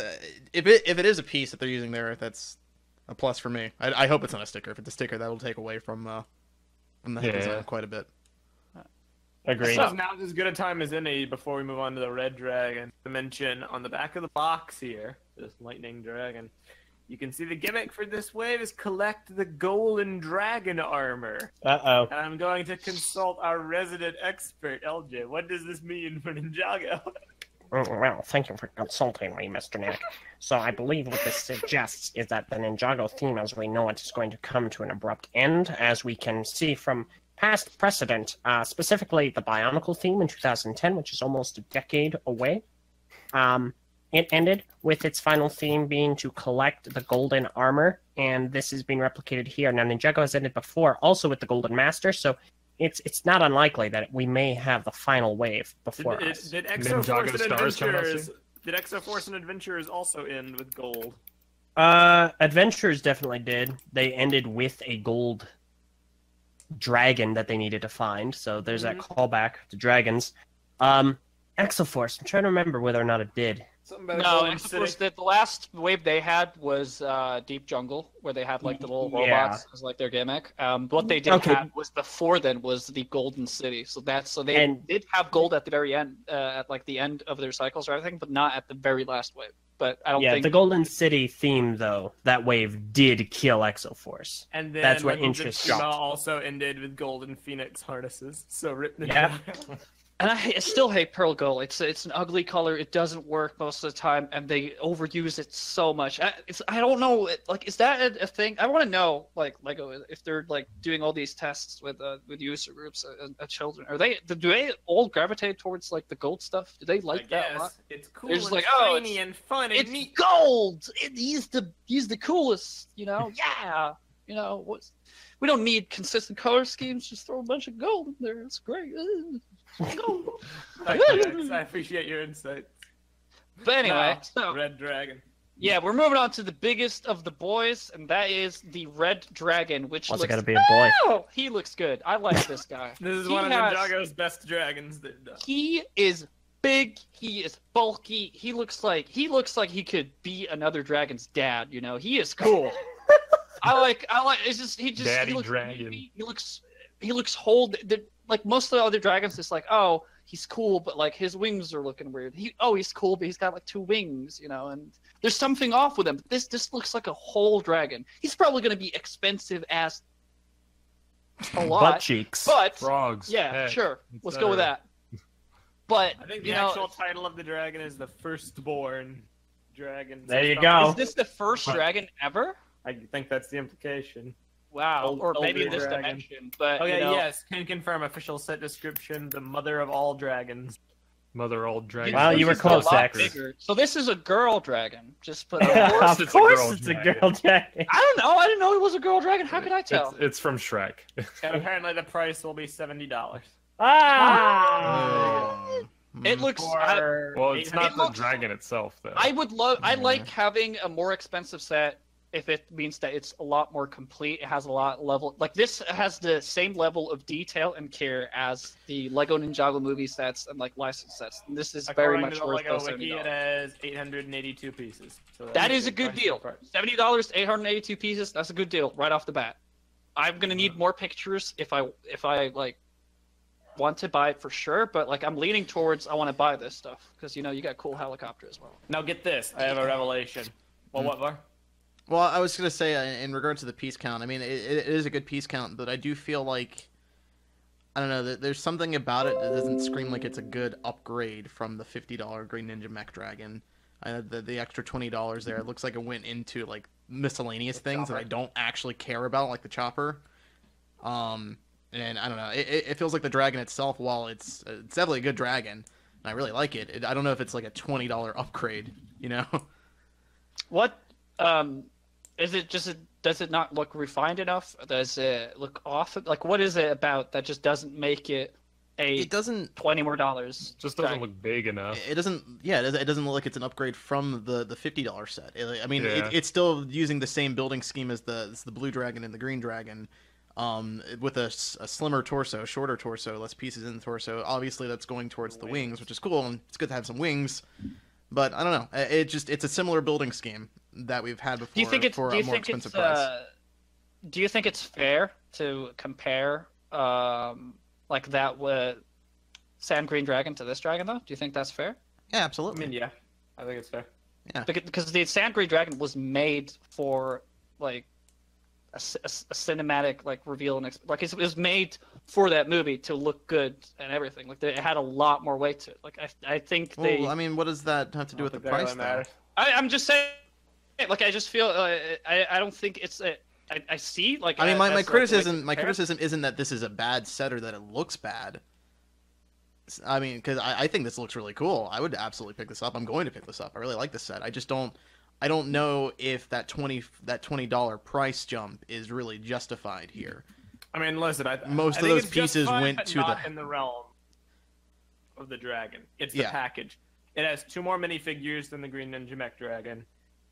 if it is a piece that they're using there, that's a plus for me. I hope it's not a sticker. If it's a sticker, that'll take away from the head design quite a bit. Agreed. So now's as good a time as any before we move on to the red dragon to mention on the back of the box here, this lightning dragon. You can see the gimmick for this wave is collect the golden dragon armor. Uh-oh. And I'm going to consult our resident expert, Eljay. What does this mean for Ninjago? Well, thank you for consulting me, Mr. Nick. So I believe what this suggests is that the Ninjago theme as we know it is going to come to an abrupt end, as we can see from past precedent, specifically the BIONICLE theme in 2010, which is almost a decade away. It ended with its final theme being to collect the golden armor, and this is being replicated here. Now, Ninjago has ended before, also with the golden master, so it's not unlikely that we may have the final wave before us. Did Ninjago Exoforce and Stars come out Adventurers? soon? Did Exoforce and Adventurers also end with gold? Adventures definitely did. They ended with a gold dragon that they needed to find, so there's that callback to dragons. Exoforce, I'm trying to remember whether or not it did. Something about No, Golden Exoforce, City. the last wave they had was Deep Jungle, where they had like the little robots as like their gimmick. What they did have was before then was the Golden City. So they did have gold at the very end, at like the end of their cycles or everything, but not at the very last wave. But I don't think the Golden City theme though, that wave did kill Exoforce. And then That's where Legends of interest Shima dropped. also ended with golden phoenix harnesses. So rip Yeah. And I still hate Pearl Gold. It's an ugly color. It doesn't work most of the time, and they overuse it so much. I don't know. Like, is that a thing? I want to know, like Lego, if they're like doing all these tests with user groups and children. Do they all gravitate towards like the gold stuff? Do they like that a lot? It's cool They're just and like, oh, shiny and fun and It's neat. gold. He's the coolest. You know, yeah. You know, we don't need consistent color schemes. Just throw a bunch of gold in there. It's great. Gold. I appreciate your insight. But anyway, Now, so Red Dragon. yeah, we're moving on to the biggest of the boys, and that is the Red Dragon, which What's it looks. gotta be a boy? Oh, he looks good. I like this guy. This is He one of has- Ninjago's best dragons. That does. He is big. He is bulky. He looks like he could be another dragon's dad. You know, he is cool. I like. It's just he Daddy looks, dragon. He looks whole. Like most of the other dragons, it's like, oh, he's cool, but like his wings are looking weird. He's cool, but he's got like 2 wings, you know, and there's something off with him. This looks like a whole dragon. He's probably gonna be expensive as a lot. Butt cheeks. But Frogs. yeah, Heck, sure. Let's go with etc. that. But I think you the know, actual title of the dragon is the firstborn dragon. There you go. is this the first dragon ever? I think that's the implication. Wow, or maybe older this dragon. dimension. But Okay, you know, yes, can confirm official set description: the mother of all dragons. Mother old dragon. Wow, you were this is a close, lot X. bigger. So this is a girl dragon. Just put. course Of it's a course girl it's a dragon. girl dragon. I don't know. I didn't know it was a girl dragon. How could I tell? It's from Shrek. And apparently the price will be $70. Ah! It looks. Well, it's not the looks- dragon itself, though. I would love. I like having a more expensive set if it means that it's a lot more complete. It has a lot level. Like this has the same level of detail and care as the Lego Ninjago movie sets and like license sets. And this is very According much to the worth Lego those Wiki, it $70. has 882 pieces. So That that's is a good price deal. per part. $70, 882 pieces. That's a good deal right off the bat. I'm gonna need more pictures if I like want to buy it for sure. But like I'm leaning towards I want to buy this stuff because you know you got cool helicopter as well. Now get this. I have a revelation. Well, what, Var? Well, I was gonna say in regards to the piece count. I mean, it is a good piece count, but I do feel like I don't know. There's something about it that doesn't scream like it's a good upgrade from the $50 Green Ninja Mech Dragon. The extra $20 there, it looks like it went into like miscellaneous things that I don't actually care about, like the chopper. And I don't know. It feels like the dragon itself, while it's definitely a good dragon, and I really like it. I don't know if it's like a $20 upgrade, you know? What is it? Just does it not look refined enough? Does it look off? Like, what is it about that just doesn't make it It doesn't. $20 more dollars? Just doesn't look big enough. It doesn't. Yeah, it doesn't look like it's an upgrade from the $50 set. I mean, Yeah. it's still using the same building scheme as the blue dragon and the green dragon, with a slimmer torso, shorter torso, less pieces in the torso. Obviously, that's going towards the wings, which is cool, and it's good to have some wings. But I don't know. It's a similar building scheme that we've had before Do you think it's? for Do you a more think expensive it's? price. Do you think it's fair to compare like that with Sand Green Dragon to this dragon, though? Do you think that's fair? Yeah, I absolutely. mean, yeah, I think it's fair. Because the Sand Green Dragon was made for like a cinematic like reveal and like it was made for that movie to look good and everything. Like it had a lot more weight to it. Like I think they. Well, I mean, what does that have to do with the price, though? I'm just saying. Like I just feel I don't think it's I see like. I mean, my as, criticism like, criticism isn't that this is a bad set or that it looks bad. I mean, because I think this looks really cool. I would absolutely pick this up. I'm going to pick this up. I really like this set. I just don't know if that $20 price jump is really justified here. I mean, listen, Most I of think those it's pieces justified, went but to not in the realm of the dragon. It's the Yeah. package. It has 2 more minifigures than the Green Ninja Mech Dragon.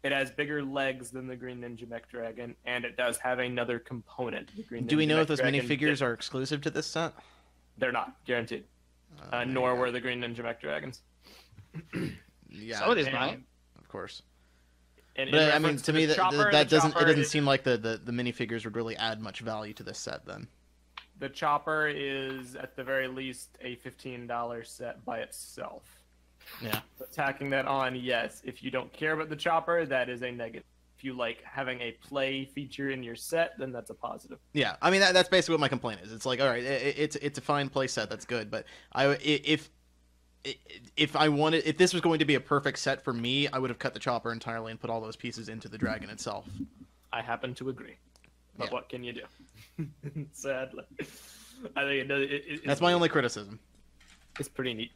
It has bigger legs than the Green Ninja Mech Dragon, and it does have another component. The Green Do we Ninja know Mech if those Dragon minifigures didn't. are exclusive to this set? They're not guaranteed. Nor were the Green Ninja Mech Dragons. Yeah, Some of these and- might. of course. And in But I mean, reference to me, the chopper, that the doesn't chopper seem like the minifigures would really add much value to this set. Then The chopper is at the very least a $15 set by itself. yeah, So tacking that on, yes. If you don't care about the chopper, that is a negative. If you like having a play feature in your set, then that's a positive. yeah. I mean, that's basically what my complaint is. It's like, all right, it's a fine play set, that's good, but if this was going to be a perfect set for me, I would have cut the chopper entirely and put all those pieces into the dragon itself. I happen to agree. But Yeah. what can you do? Sadly. I think That's my only criticism. It's pretty neat.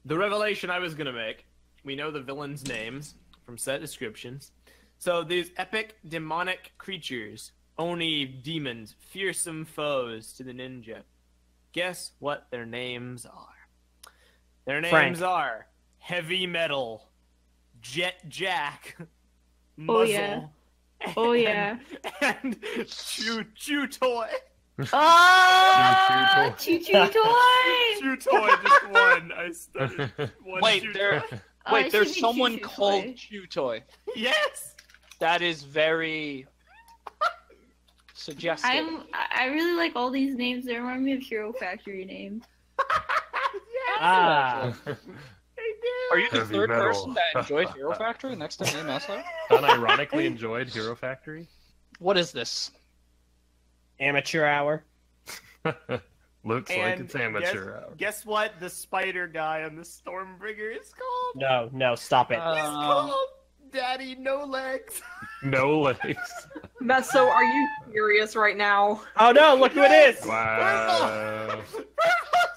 The revelation I was going to make, we know the villains' names from set descriptions. So these epic demonic creatures, Oni demons, fearsome foes to the ninja. Guess what their names are? Their names are Heavy Metal, Jet Jack, Muzzle, Oh, yeah. Oh, yeah. and Chew Toy. Oh, Choo Choo Toy! Chew Toy just won. I studied one Wait, Chew there- Toy. Wait, it there's should be someone Choo Choo called Toy. Chew Toy. Yes. That is very suggestive. I really like all these names. They remind me of Hero Factory names. Ah, Are you the Heavy third metal. person that enjoyed Hero Factory next to me, Meso? Unironically enjoyed Hero Factory. What is this? amateur hour. Looks like And it's amateur hour. Guess what? The spider guy on the Stormbringer is called. No, stop it. He's called Daddy No Legs. No legs. Meso, are you serious right now? Oh no, look who it is! Wow.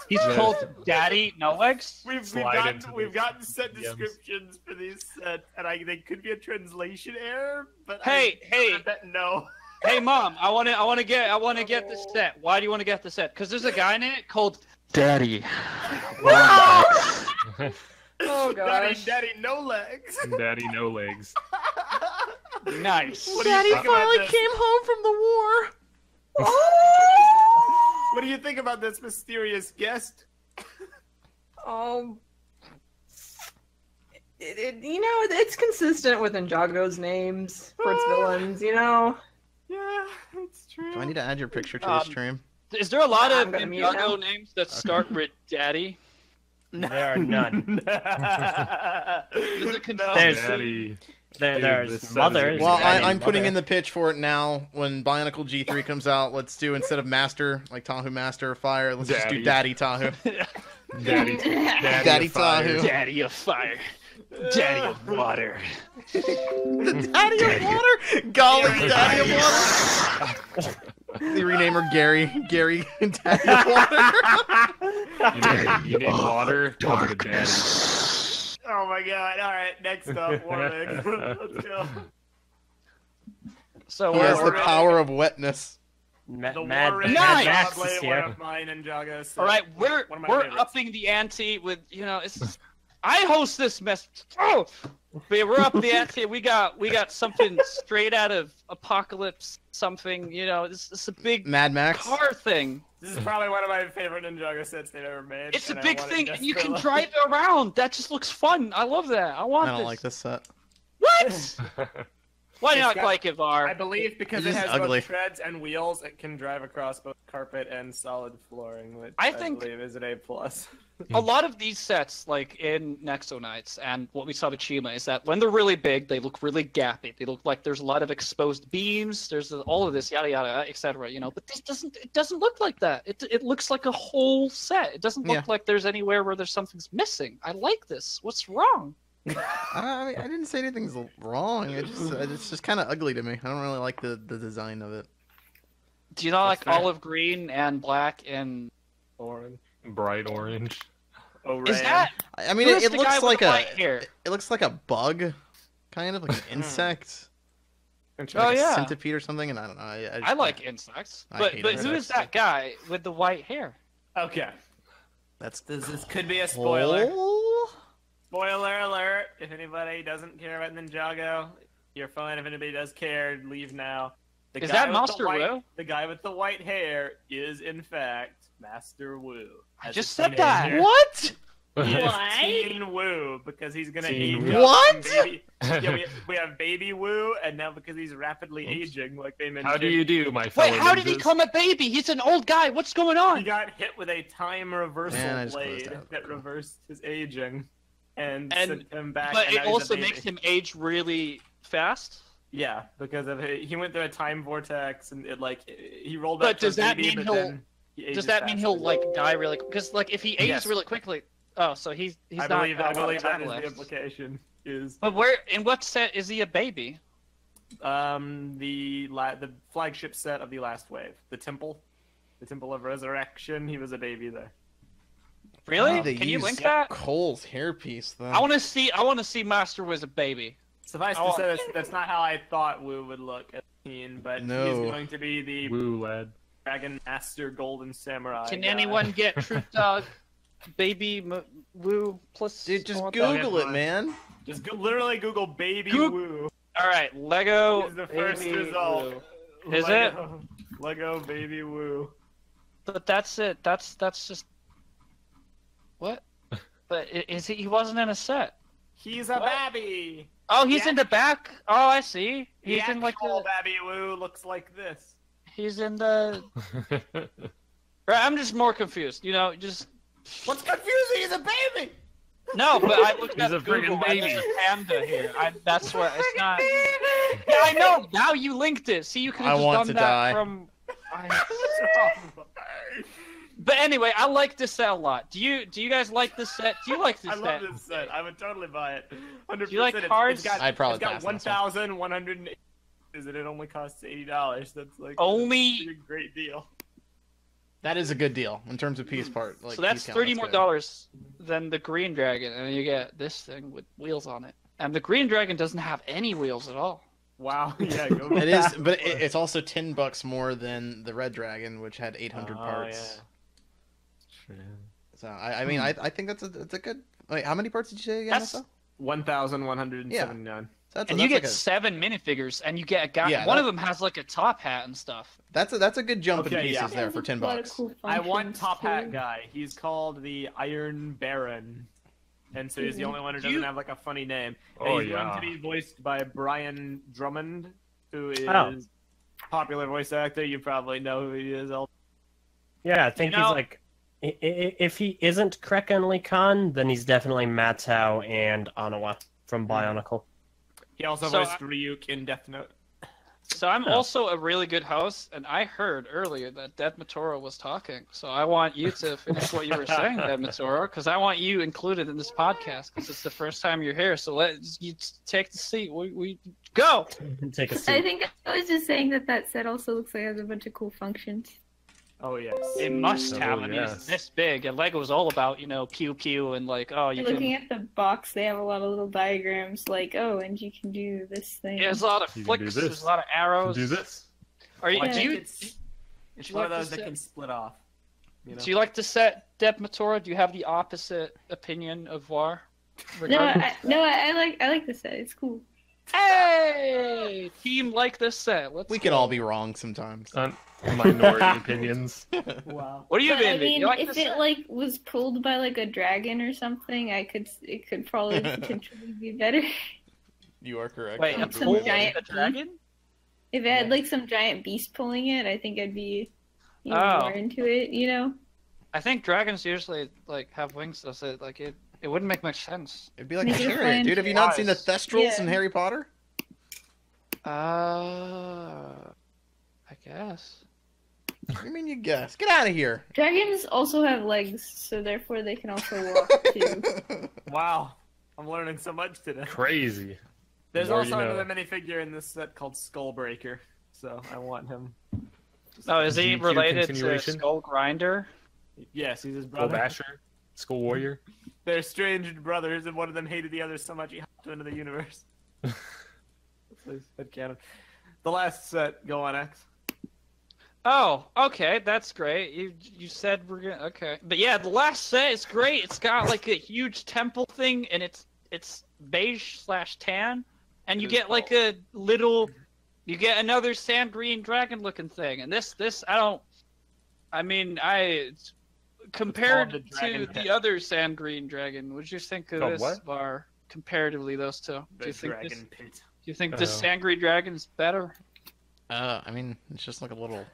He's Yeah. called Daddy No Legs? Slide into We've the gotten set DMs. descriptions for these sets, and they could be a translation error. But Hey, I bet no. Hey, Mom, I want to get this set. Why do you want to get the set? Because there's a guy in it called Daddy. Oh gosh. Daddy No Legs. Daddy no legs. Nice. What do you think about this? home from the war. What do you think about this mysterious guest? It's consistent with Ninjago's names for its villains, you know? Yeah, it's true. Do I need to add your picture to the stream? Is there a lot of I'm gonna mute now. Ninjago names that start with Daddy? There are none. Does it confirm? There's- Daddy. There's this set is mothers. Well, Daddy, I'm putting mother. in the pitch for it now. When Bionicle G3 comes out, let's do, instead of Master, like Tahu Master of Fire, let's just do Daddy Daddy. Tahu. Daddy. Daddy of fire. Tahu. Daddy of fire. Daddy of water. Daddy of Water? Golly, Daddy of Water? They rename her Gary. Gary Daddy Water. You need water. Oh my god! All right, next up, Warwick. Let's go. So He has the we're power of wetness. Mad The Mad Warwick Max Probably is one here. of mine, Ninjago. So all right. We're one of my favorites. upping the ante with It's I host this mess. Oh, but yeah, we're up the ante. We got something straight out of Apocalypse. Something It's a big Mad Max. car thing. This is probably one of my favorite Ninjago sets they've ever made. It's a and I big want it thing, and you can desperately. drive it around. That just looks fun. I love that. I want I don't this. like this set. What? Why It's not got- like it, Var? I believe because It's it has just ugly. both treads and wheels, it can drive across both carpet and solid flooring, which I I think- believe is an A+. A lot of these sets, like in Nexo Knights and what we saw with Chima, is that when they're really big, they look really gappy. They look like there's a lot of exposed beams. There's all of this, yada yada, etc. But this doesn't. It doesn't look like that. It looks like a whole set. It doesn't look Yeah. like there's anywhere where there's something's missing. I like this. What's wrong? I didn't say anything's wrong. It's just kind of ugly to me. I don't really like the design of it. Do you not like That's fair. olive green and black and Orange. Bright orange. is that? I mean, Who's it the guy looks with like the a white hair? it looks like a bug, kind of like an insect, Oh, like a yeah. centipede or something. And I don't know. I like insects, I but hate who is insects. that guy with the white hair? Okay. That's This could be a spoiler. Oh. Spoiler alert! If anybody doesn't care about Ninjago, you're fine. If anybody does care, leave now. The Is guy that with the Master white- Wu? The guy with the white hair is, in fact, Master Wu. I As just a said that. teenager. What? He is What? Teen Wu, because he's gonna Teen age Wu. up What? from Baby, yeah, we have Baby Wu, and now because he's rapidly aging, like they mentioned, How do you do, my fellow Wait, how did he ninjas? come a baby? He's an old guy. What's going he on? got hit with a time reversal Man, I just blade closed out. that reversed his aging and, And- sent him back. But and it now he's a also baby. makes him age really fast. Yeah, because of he went through a time vortex and it he rolled But back to does a that baby, mean but he'll- then he ages Does that mean faster. he'll like die really? Because like if he ages Yes. really quickly, oh, so he's I not. believe, got I a lot of believe that time is left. the implication. Is But where? In what set is he a baby? the flagship set of the last wave, the Temple of Resurrection. He was a baby there. Really? They Can you use link that? Cole's hairpiece though. I want to see. I want to see Master was a baby. Suffice Oh. to say, that's not how I thought Wu would look as a teen, but No. he's going to be the Woo, lad. Dragon Master Golden Samurai. Can guy. anyone get Troop Dog, Baby Woo plus? Dude, just all that? Google it, man. Just literally Google Baby Goog- Wu. All right, Lego. Here's the first Baby result. Woo. Is Lego Baby Wu. But that's it. That's just. What? But is he? He wasn't in a set. He's a What? baby. Oh, he's Yeah. in the back. Oh, I see. He's the in like actual the. Baby Wu looks like this. He's in the. Right, I'm just more confused. Just. What's confusing? He's a baby. No, but I looked He's at a friggin' Google, and baby. there's a panda here. That's what it's not. Yeah, I know. Now you linked it. See, you could I have just want done to that die. from. But anyway, I like this set a lot. Do you guys like this set? Do you like this I set? love this set. I would totally buy it. 100%. Do you like cars? I'd probably It's got pass on this one. 1,180 and it only costs $80. That's like Only- a great deal. That is a good deal in terms of piece part. Like, So that's piece count, $30 more good. dollars than the Green Dragon, and you get this thing with wheels on it. And the Green Dragon doesn't have any wheels at all. Wow. Yeah. Go It is, back. but it's also $10 more than the Red Dragon, which had 800 Oh, parts. True. So I mean, I think that's a good. Wait, how many parts did you say again? That's- Meso? 1,179. So that's And a, you that's get like a, 7 minifigures, and you get a guy. Yeah, one that- of them has like a top hat and stuff. that's a good jump in Okay, pieces yeah. there for $10. I want Top Hat guy. He's called the Iron Baron. And so he's the only one who Do doesn't you- have like a funny name. And Oh, he's yeah. going to be voiced by Brian Drummond, who is Oh. popular voice actor. You probably know who he is. Yeah, I think You know- he's like. If he isn't Krekenly Khan, then he's definitely Matau and Anawa from BIONICLE. He also So voiced Ryuk in Death Note. So I'm also a really good host, and I heard earlier that Deadmatoro was talking. So I want you to finish what you were saying, Deadmatoro, because I want you included in this podcast because it's the first time you're here. So you take the seat. We go. Take a seat. I think I was just saying that set also looks like it has a bunch of cool functions. Oh yes. It must have. Oh, I mean, yes. it's this big, and Lego's all about pew pew and like you Looking can. at the box, they have a lot of little diagrams like, and you can do this thing. Yeah, there's a lot of You can do flicks. this. There's a lot of arrows. Do this. Are you? Well, I Do think you? it's you one like of those to that set- can split off. You know? Do you like to set Deadmatoro? Do you have the opposite opinion of Var? No, I like the set. It's cool. Hey, team like this set. Let's We go. can all be wrong sometimes. Minority opinions. Wow. What do you But, I mean? mean, You like if this it set? was pulled by like a dragon or something, it could probably potentially be better. You are correct. Wait, a Some pull giant a dragon? If it had like some giant beast pulling it, I think I'd be even Oh. more into it. You know? I think dragons usually like have wings, so it wouldn't make much sense. It'd be like a Make it chariot, flying dude. Have you not seen the flies. Thestrals in Yeah. Harry Potter? I guess. What do you mean you guess? Get out of here. Dragons also have legs, so therefore they can also walk too. Wow. I'm learning so much today. Crazy. There's More also you know. another minifigure in this set called Skullbreaker, so I want him. Oh, is he GQ related to continuation? Skull Grinder? Yes, he's his Skull brother. Basher. Skull Warrior. They're estranged brothers, and one of them hated the other so much he hopped into the universe. That's his headcanon. The last set, go on, X. Oh, okay, that's great. You said we're gonna but yeah, the last set is great. It's got like a huge temple thing, and it's beige/tan, and you It is get like a little, you get another sand green dragon looking thing, and this compared the to dragon pit. the other sand green dragon, what did you think of Oh, this what? bar comparatively? Those two. The Do you think dragon pit. Do you think this Oh. sand green dragon is better? I mean, it's just like a little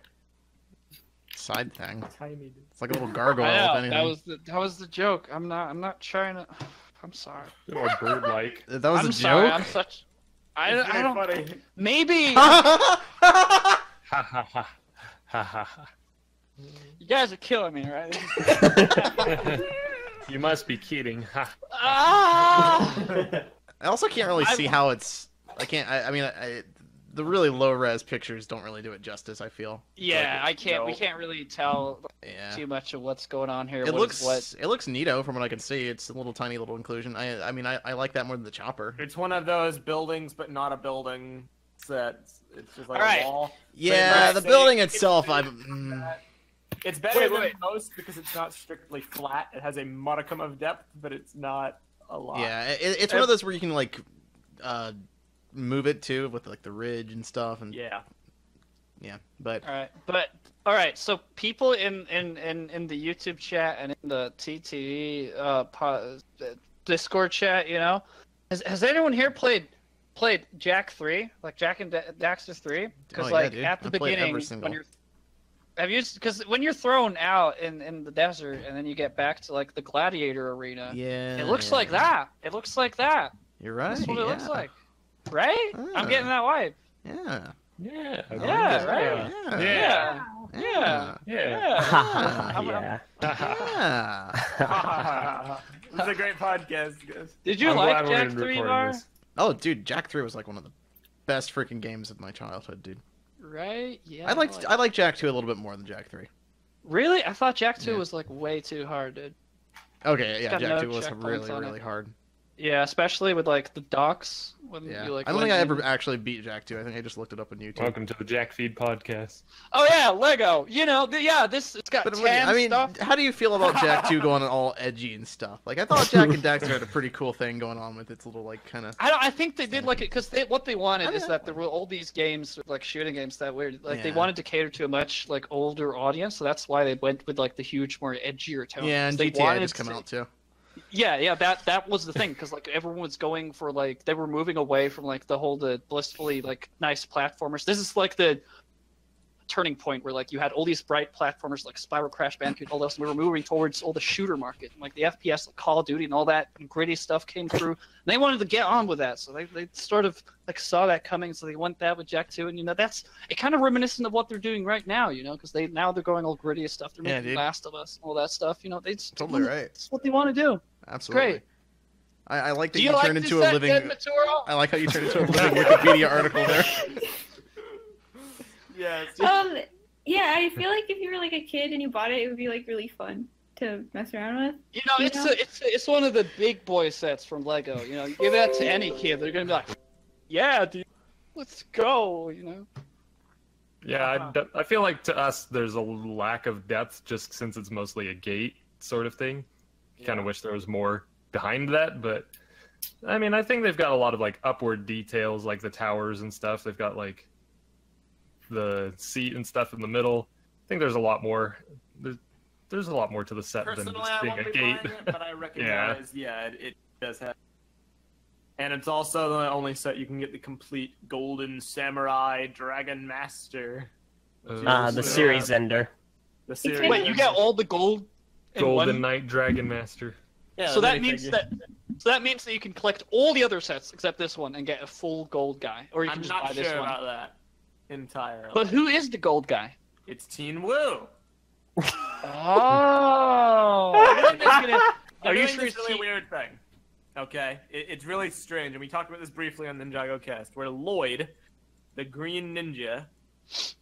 side thing. Tiny. It's like a little gargoyle, I if know anything. that was the joke. I'm not trying to. I'm sorry. Or bird-like. That was I'm a sorry. joke? I'm such. I It's very don't. funny. Maybe Ha ha ha. Ha ha ha. you guys are killing me, right? You must be kidding. Ha. Ah! I also can't really see how it's... I mean, the really low-res pictures don't really do it justice, I feel. Yeah, Like, I can't. We no. can't really tell yeah. too much of what's going on here. It what looks is what. it looks neato from what I can see. It's a little tiny little inclusion. I mean I like that more than the chopper. It's one of those buildings, but not a building sets. It's just like Alright. a wall. Yeah, might the say building it's itself, better I'm. than that. It's better Wait, than wait. most because it's not strictly flat. It has a modicum of depth, but it's not a lot. Yeah, it's one of those where you can like move it too with like the ridge and stuff and Yeah. but All right. So people in the YouTube chat and in the TTV Discord chat, has anyone here played Jack 3, like Jack and Daxter 3? Because Oh, yeah, like dude. at the I played every beginning single- when you're because when you're thrown out in the desert and then you get back to like the gladiator arena, yeah, it looks yeah. like that. It looks like that. You're right. That's what it looks yeah. like, right? Ah. I'm getting that vibe. Yeah. Yeah. Yeah, right? Yeah. Yeah. Yeah. Yeah. Yeah. Yeah. This is a great podcast, guys. Did you I'm like glad we're Jack in 3, recording Var? this. Oh, dude, Jack 3 was like one of the best freaking games of my childhood, dude. Right? Yeah. I like Jack 2 a little bit more than Jack 3. Really? I thought Jack 2 Yeah. was like way too hard, dude. Okay, yeah, got Jack no 2 was checkpoints really, on it. really hard. Yeah, especially with like the docks when Yeah. you like. I don't think went I in. ever actually beat Jack 2. I think I just looked it up on YouTube. Welcome to the BrickFeed Podcast. Oh yeah, Lego. It's got But tan I mean, stuff. how do you feel about Jack 2 going all edgy and stuff? Like, I thought Jack and Daxter had a pretty cool thing going on with its little, like, kind of... I think they did like it because what they wanted I mean, is that there were all these games like shooting games that were like they Yeah. wanted to cater to a much like older audience, so that's why they went with like the huge, more edgier tone. Yeah, and they GTA wanted just come to- out, too. Yeah, that was the thing because like everyone was going for like they were moving away from like the blissfully like nice platformers. This is like the turning point where like you had all these bright platformers like Spyro, Crash Bandicoot, all those, and we were moving towards all the shooter market, like the FPS, like Call of Duty, and all that gritty stuff came through. And they wanted to get on with that, so they sort of like saw that coming, so they went that with Jak 2, and you know that's it kind of reminiscent of what they're doing right now, you know, because they're going all gritty stuff. They're making Last of Us, all that stuff, you know. They just, Totally right. That's what they want to do. Absolutely. Great. I like that Do you like turned this into a set, living. Deadmatoro? I like how you turned into a living Wikipedia article there. Yes. Yeah, I feel like if you were like a kid and you bought it, it would be like really fun to mess around with. You know, it's one of the big boy sets from Lego. You know, you give that to any kid, they're gonna be like, "Yeah, dude, let's go." You know. Yeah, I feel like to us there's a lack of depth just since it's mostly a gate sort of thing. Kind of wish there was more behind that, but I mean, I think they've got a lot of like upward details, like the towers and stuff. They've got like the seat and stuff in the middle. I think there's a lot more. There's a lot more to the set than Personally, just I being won't a be gate. buying it, but I recognize, it does have. And it's also the only set you can get the complete Golden Samurai Dragon Master. The series ender. The series. Wait, you get all the gold. in Golden one? Knight Dragon Master. Yeah, So that means that you can collect all the other sets except this one and get a full gold guy, or you can I'm just not buy this sure one. about that entirely. But who is the gold guy? It's Teen Woo. Oh. Are you doing sure this it's really weird thing? Okay, it's really strange, and we talked about this briefly on Ninjago Cast, where Lloyd, the Green Ninja,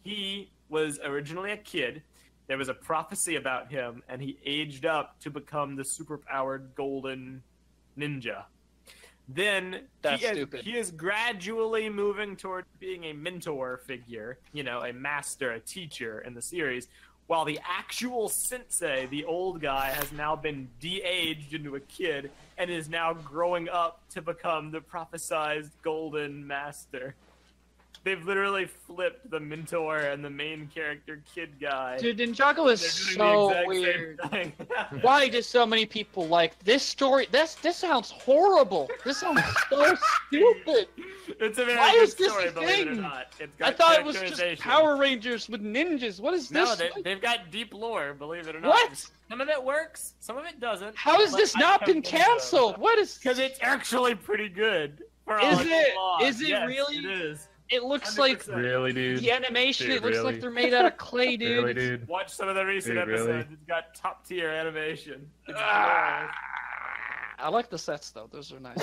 he was originally a kid. There was a prophecy about him, and he aged up to become the superpowered golden ninja. Then he is gradually moving toward being a mentor figure, you know, a master, a teacher in the series, while the actual sensei, the old guy, has now been de-aged into a kid and is now growing up to become the prophesized golden master. They've literally flipped the mentor and the main character kid guy. Dude, Ninjago is so weird. Why do so many people like this story? This sounds horrible. This sounds so stupid. It's a very Why good is this story, a believe it or thing? not. It's got I thought it was just characterization. Power Rangers with ninjas. What is No, this? they've got deep lore, believe it or not. What? Some of it works, some of it doesn't. How has but this I not have been no canceled? What is? Because it's actually pretty good. For Is all its it? flaws. Is it Yes, really? It is. It looks like 100%. Really, dude? the animation. Dude, It looks really? like they're made out of clay, dude. Really, dude? Watch some of the recent Dude, really? episodes. It's got top tier animation. It's Ah, I like the sets though. Those are nice.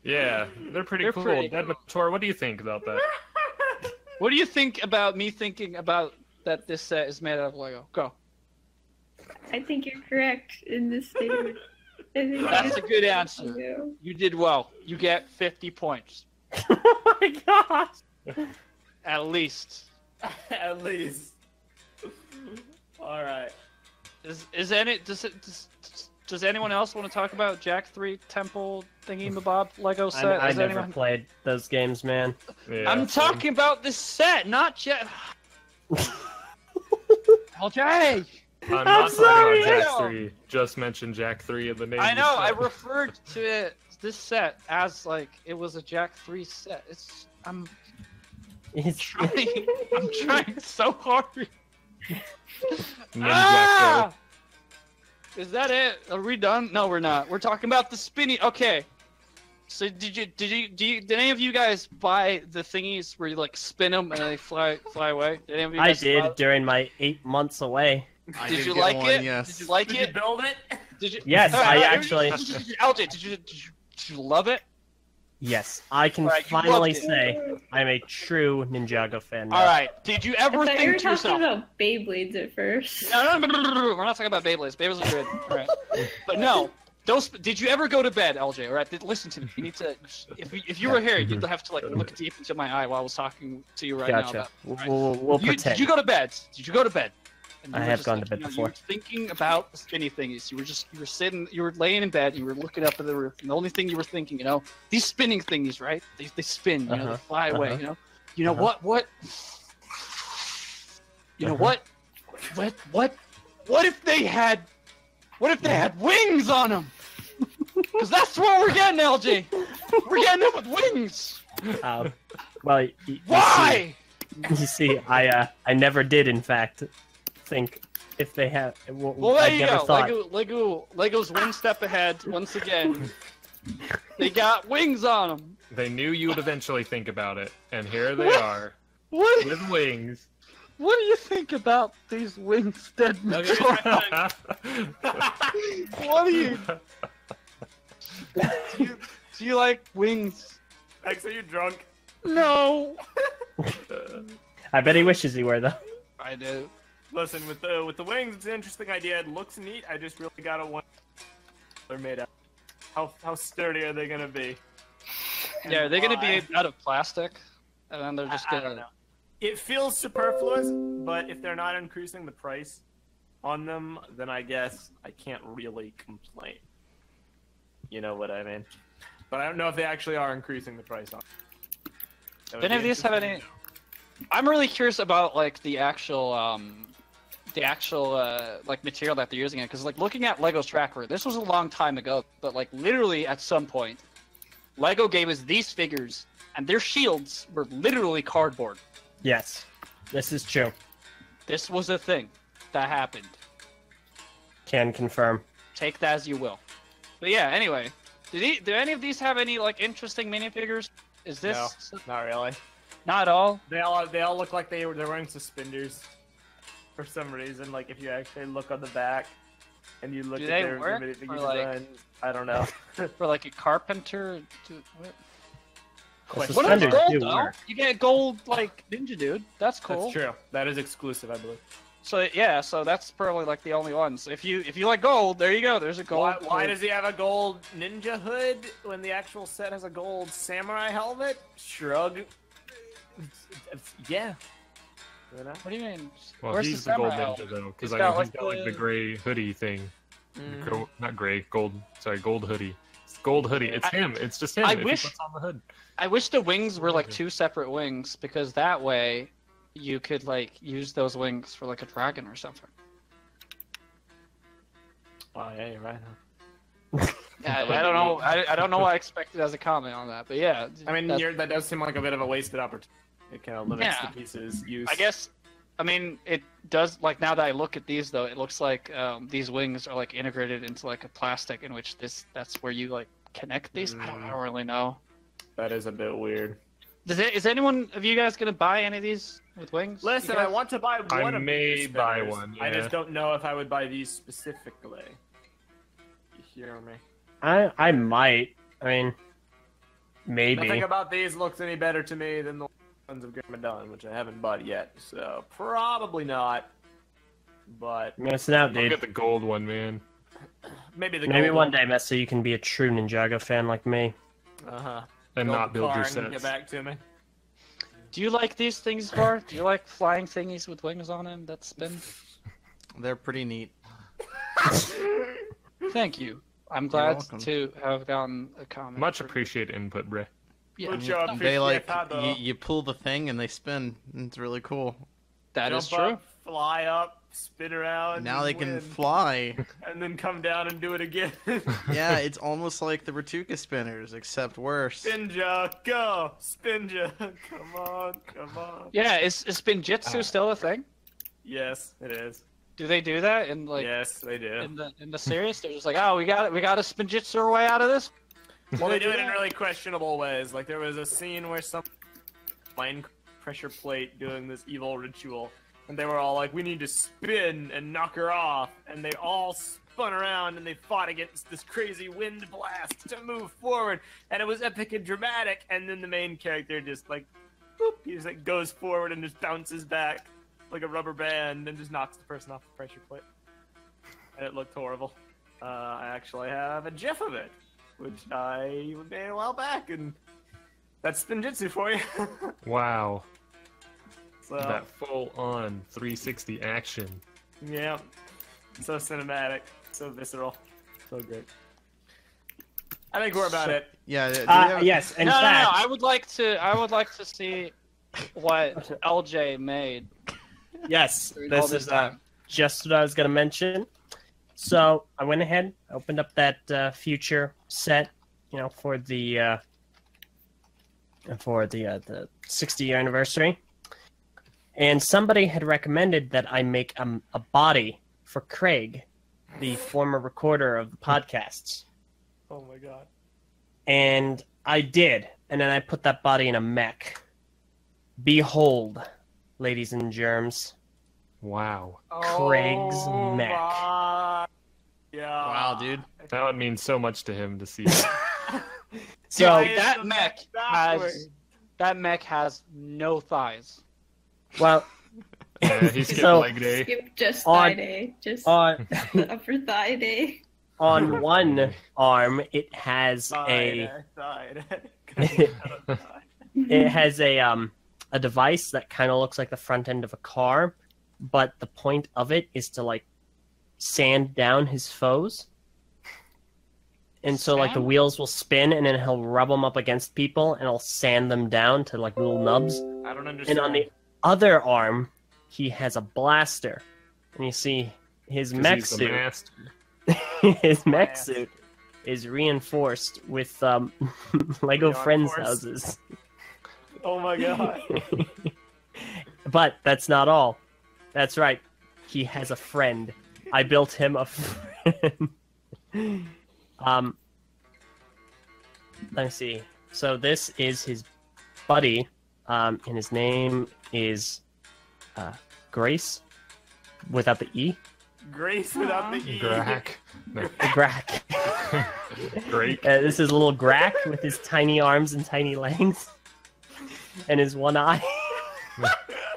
Yeah, they're pretty They're cool. pretty Deadmatoro, what do you think about that? What do you think about me thinking about that this set is made out of Lego? Go. I think you're correct in this statement. I think That's a good Yeah. answer. You did well. You get 50 points. Oh my gosh! At least. At least. All right. Does anyone else want to talk about Jak 3 Temple thingy mabob Lego set? I Does never anyone- played those games, man. Yeah, I'm talking about this set, not Jak. Eljay! I'm not sorry. talking about Jak 3. Just mentioned Jak 3 in the name. I know. I you said. referred to this set as like it was a Jak 3 set. I'm trying so hard. Ninjago. Is that it? Are we done? No, we're not. We're talking about the spinny. Okay. So did any of you guys buy the thingies where you like spin them and they fly away? Did any of you I guys buy did during my 8 months away. I Did did you get like one, it? yes. Did you like Did you it? build it? Did you? Yes, All I right, actually- LJ, did you love it? Yes, I can Alright, you finally loved it. say I'm a true Ninjago fan now. All right. Did you I ever thought you were think to talking yourself? about Beyblades at first. No, we're not talking about Beyblades. Beyblades are good. All right. But no, those. Did you ever go to bed, LJ? All right. Listen to me. You need to. If you were here, you'd have to like look deep into my eye while I was talking to you right Gotcha. now. About, We'll pretend. Did you go to bed? Did you go to bed? And you I were have just, gone like, to bed you know, before. You were thinking about the spinny thingies. You were laying in bed. You were looking up at the roof. And the only thing you were thinking, these spinning thingies, right? They spin. They fly away. You know what? You know what? What if they had wings on them? Because that's what we're getting, LJ. We're getting them with wings. Well, you Why? You see, I never did, in fact, think if they have. Well, there I you never go. thought. Lego's one step ahead once again. They got wings on them. They knew you would eventually think about it, and here they are What? with wings. What do you think about these wings, Deadmatoro? What do you? Do you like wings? Max, are you drunk? No. I bet he wishes he were, though. I do. Listen, with the wings, it's an interesting idea. It looks neat. I just really gotta wonder what they're made out. How sturdy are they gonna be? Yeah, are they gonna Why? be out of plastic? And then they're just I don't gonna. know. It feels superfluous, but if they're not increasing the price on them, then I guess I can't really complain. You know what I mean? But I don't know if they actually are increasing the price on them. Do any of these have any? I'm really curious about like the actual like material that they're using it, because like looking at Lego's track record, this was a long time ago, but like literally at some point, Lego gave us these figures, and their shields were literally cardboard. Yes, this is true. This was a thing that happened. Can confirm. Take that as you will. But yeah, anyway, do any of these have any like interesting minifigures? Is this No, not really. not at all? They all look like they're wearing suspenders for some reason. Like if you actually look on the back and you look Do at they their work minifigure for, like- design, I don't know. For like a carpenter? What? The What if suspenders gold do though? work. You get gold like Ninja Dude. That's cool. That's true. That is exclusive, I believe. So yeah, so that's probably like the only ones. If you like gold, there you go. There's a gold. Why does he have a gold ninja hood when the actual set has a gold samurai helmet? Shrug. Yeah. You know? What do you mean? Well, Where's he's the the gold samurai ninja helmet? though, because He's I know got, he's got like the the- gray hoodie thing. Mhm. Not gray, gold. Sorry, gold hoodie. It's gold hoodie. It's him. It's just him. I if wish- he puts on the hood. I wish the wings were like two separate wings, because that way you could like use those wings for like a dragon or something. Oh yeah, you're right. Huh? Yeah, I don't know. I don't know what I expected as a comment on that, but yeah. I mean, that's- that does seem like a bit of a wasted opportunity. It kind of limits Yeah. the pieces use. I guess. I mean, it does. Like now that I look at these, though, it looks like these wings are like integrated into like a plastic, in which that's where you like connect these. I don't really know. that is a bit weird. Is anyone of you guys gonna buy any of these with wings? Listen, You I guys? want to buy one of may these buy spinners. one, I yeah. just don't know if I would buy these specifically. You hear me? I might. I mean, maybe. Nothing about these looks any better to me than the ones of Garmadon, which I haven't bought yet, so probably not. But You're missing out, Look dude. at the gold one, man. maybe the Maybe gold one day, Meso, you can be a true Ninjago fan like me. Uh-huh. And not build your Get sets. back to me. Do you like these things, Var? Do you like flying thingies with wings on them that spin? They're pretty neat. Thank you. I'm glad welcome. to have gotten a comment. Much appreciate input, Bre. Yeah, Mucho appreciate They like that, you pull the thing and they spin. It's really cool. that is Jump true. up, fly up, spin around. Now and they can win, fly. and then come down and do it again. Yeah, it's almost like the Ratuka spinners, except worse. Spinja, go! Spinja! Come on, come on. Yeah, is Spinjitzu still a thing? Yes, it is. Do they do that in like Yes, they do. in the series? They're just like, oh, we got to Spinjitzu our way out of this. Well, they do it in that? really questionable ways. Like there was a scene where some mind pressure plate doing this evil ritual, and they were all like, "We need to spin and knock her off," and they all spun around and they fought against this crazy wind blast to move forward, and it was epic and dramatic. And then the main character just like, boop, he just like goes forward and just bounces back like a rubber band and just knocks the person off the pressure plate, and it looked horrible. I actually have a GIF of it, which I made a while back, and that's Spinjitzu for you. Wow. So, That full-on 360 action. yeah, so cinematic, so visceral, so great. I think we're about it. Yeah. do we have- Yes, in no, fact, I would like to see what Eljay made. yes, during all this this is time. just what I was going to mention. So I went ahead, opened up that future set, for the 60-year anniversary. And somebody had recommended that I make a body for Craig, the former recorder of the podcasts. Oh my god. And I did. And then I put that body in a mech. Behold, ladies and germs, Wow. Craig's mech. Yeah. Wow, dude. That would mean so much to him to see that. So Yeah, It's that the mech backwards. has no thighs. well, Yeah, he skipped So- leg day. Skip just On- thigh day. Just on the upper thigh day. on one arm it has a a device that kind of looks like the front end of a car, but the point of it is to like sand down his foes. And so like the Sand? wheels will spin and then he'll rub them up against people and he'll sand them down to like little nubs. I don't understand. And on the other arm, he has a blaster. And you see his 'Cause mech he's the suit. master. His mech suit is reinforced with Lego Beyond Friends force. houses. Oh my god. But that's not all. That's right. He has a friend. I built him a friend. Let me see. So this is his buddy, and his name is Grace, without the E. Grace without the E. Grack. No. Grack. Great. This is little Grack with his tiny arms and tiny legs, and his one eye.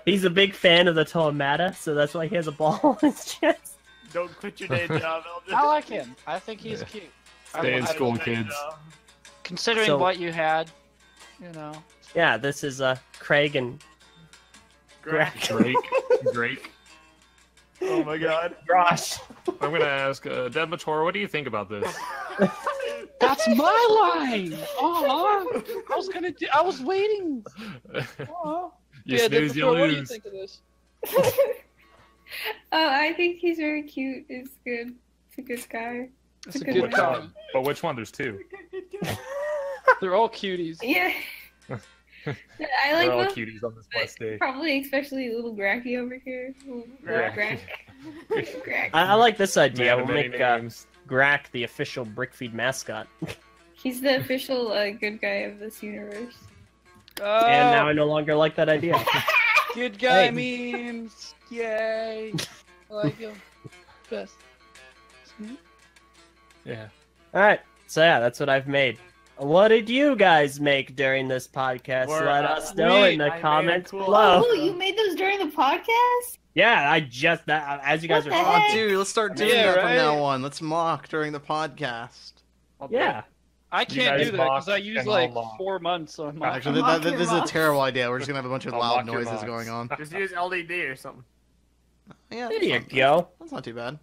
He's a big fan of the Toamata, so that's why he has a ball on his chest. Don't quit your day job, Eljay. I like him. I think he's cute. Stay in I- school, Day kids. job. Considering So- what you had, you know. Yeah, this is Craig and Grack. Drake. Drake. Oh my god. Gosh. I'm gonna ask Deadmatoro, what do you think about this? That's my line. Oh, I was waiting. Oh. You snooze, you What do you lose. think of this? Oh, I think he's very cute. It's good. It's a good guy. It's a Good good one. time. But which one? There's two. They're all cuties. Yeah. I like We're all both, cuties on this but blessed day. probably especially little Gracky over here. Little Grack. Grack. I like this idea. Man of We'll many make names. Grack the official BrickFeed mascot. He's the official good guy of this universe. And now I no longer like that idea. good guy Hey. memes. Yay. I like him. Best. Yeah. Alright, so yeah, that's what I've made. What did you guys make during this podcast? We're, Let us know in I the made a comments cool- below. Oh, you made those during the podcast? Yeah, I just as you guys What are the talking. heck? Dude, let's start doing Yeah, that from right? now on. Let's mock during the podcast. Yeah. I can't guys do that because mock I use and I'll like mock. 4 months on my. Actually, mock your this is a mocks. terrible idea. We're just gonna have a bunch of I'll loud mock your noises mocks. going on. Just use LDD or something. Yeah, There that's you not- go. That's not too bad.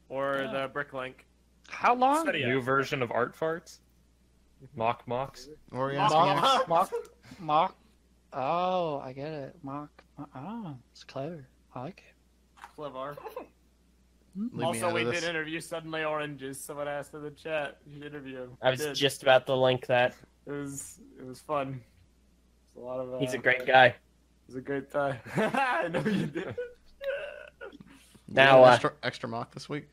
Or the BrickLink. How long? New version of art farts? Mock mocks? What were you Mock- asking? Mock, Alex? mock. Oh, I get it. Mock. Oh, it's clever. I like it. Clever. Leave me Also, out we of did this. interview Suddenly Oranges. Someone asked in the chat. You should interview him. I was We did. just about to link that. It was fun. It's a lot of. He's a great guy. It was a great time. I know you did. Now, You got an extra mock this week.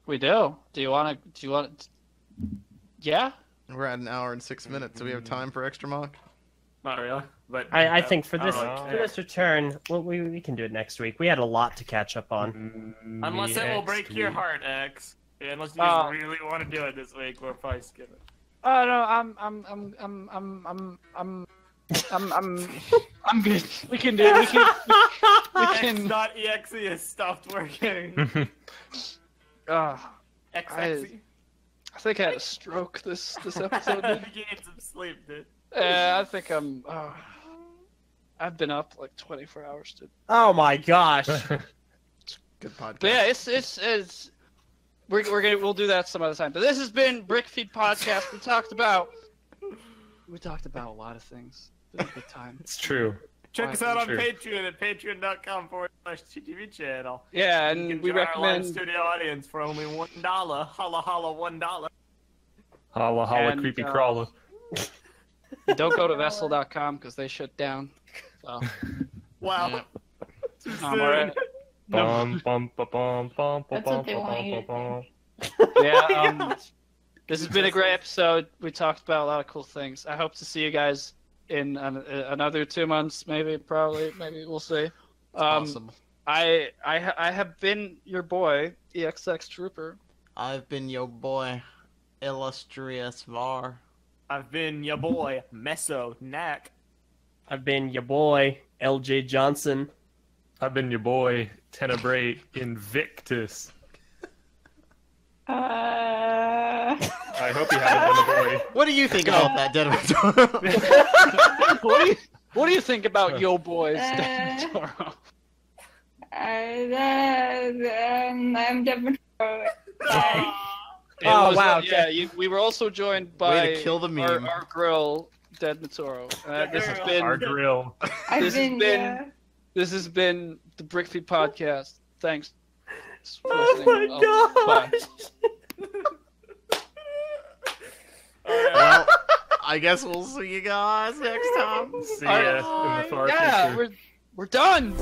We do. Do you want to? Yeah. We're at an hour and 6 minutes. Do we have time for extra mock? Not really, but I think for I this don't for this return, we can do it next week. We had a lot to catch up on. Unless it will break your heart, X. Yeah, unless you Oh. really want to do it this week, we'll probably skip it. Oh no, I'm good. We can do it. We can. X.exe has stopped working. XXE. I think I had a stroke this episode. Dude. You need some sleep, dude. I think I've been up like 24 hours, dude. Oh my gosh! Good podcast. But yeah, it's we'll do that some other time. But this has been BrickFeed Podcast. We talked about a lot of things. It was a good time. It's true. Check us out on Sure. Patreon at patreon.com/TTV channel. Yeah, You can and we join our live recommend. studio audience for only $1. Holla holla $1. Holla holla And, creepy crawler. Don't go to Vessel.com because they shut down. So Wow. All right. Bum, bum, ba, bum, bum, ba, That's bum, what they ba, want bum, you ba, to bum. Yeah. This has been a great episode. We talked about a lot of cool things. I hope to see you guys in another 2 months, maybe, probably, maybe we'll see. Possible. I have been your boy, EXX Trooper. I've been your boy, illustrious Var. I've been your boy, Meso Knack. I've been your boy, Eljay Johnson. I've been your boy, Tenebrae Invictus. I hope you haven't been a boy. What do you think about that, Deadmatoro? What do you think about yo boys, Uh, Deadmatoro? I'm Deadmatoro. Oh, wow, Yeah, we were also joined by Way to kill the meme. our grill, Deadmatoro. This has been Our grill. This has been the BrickFeed Podcast. Thanks. For Oh listening. my Bye. Well, I guess we'll see you guys next time. See ya in the far Yeah, future. we're done.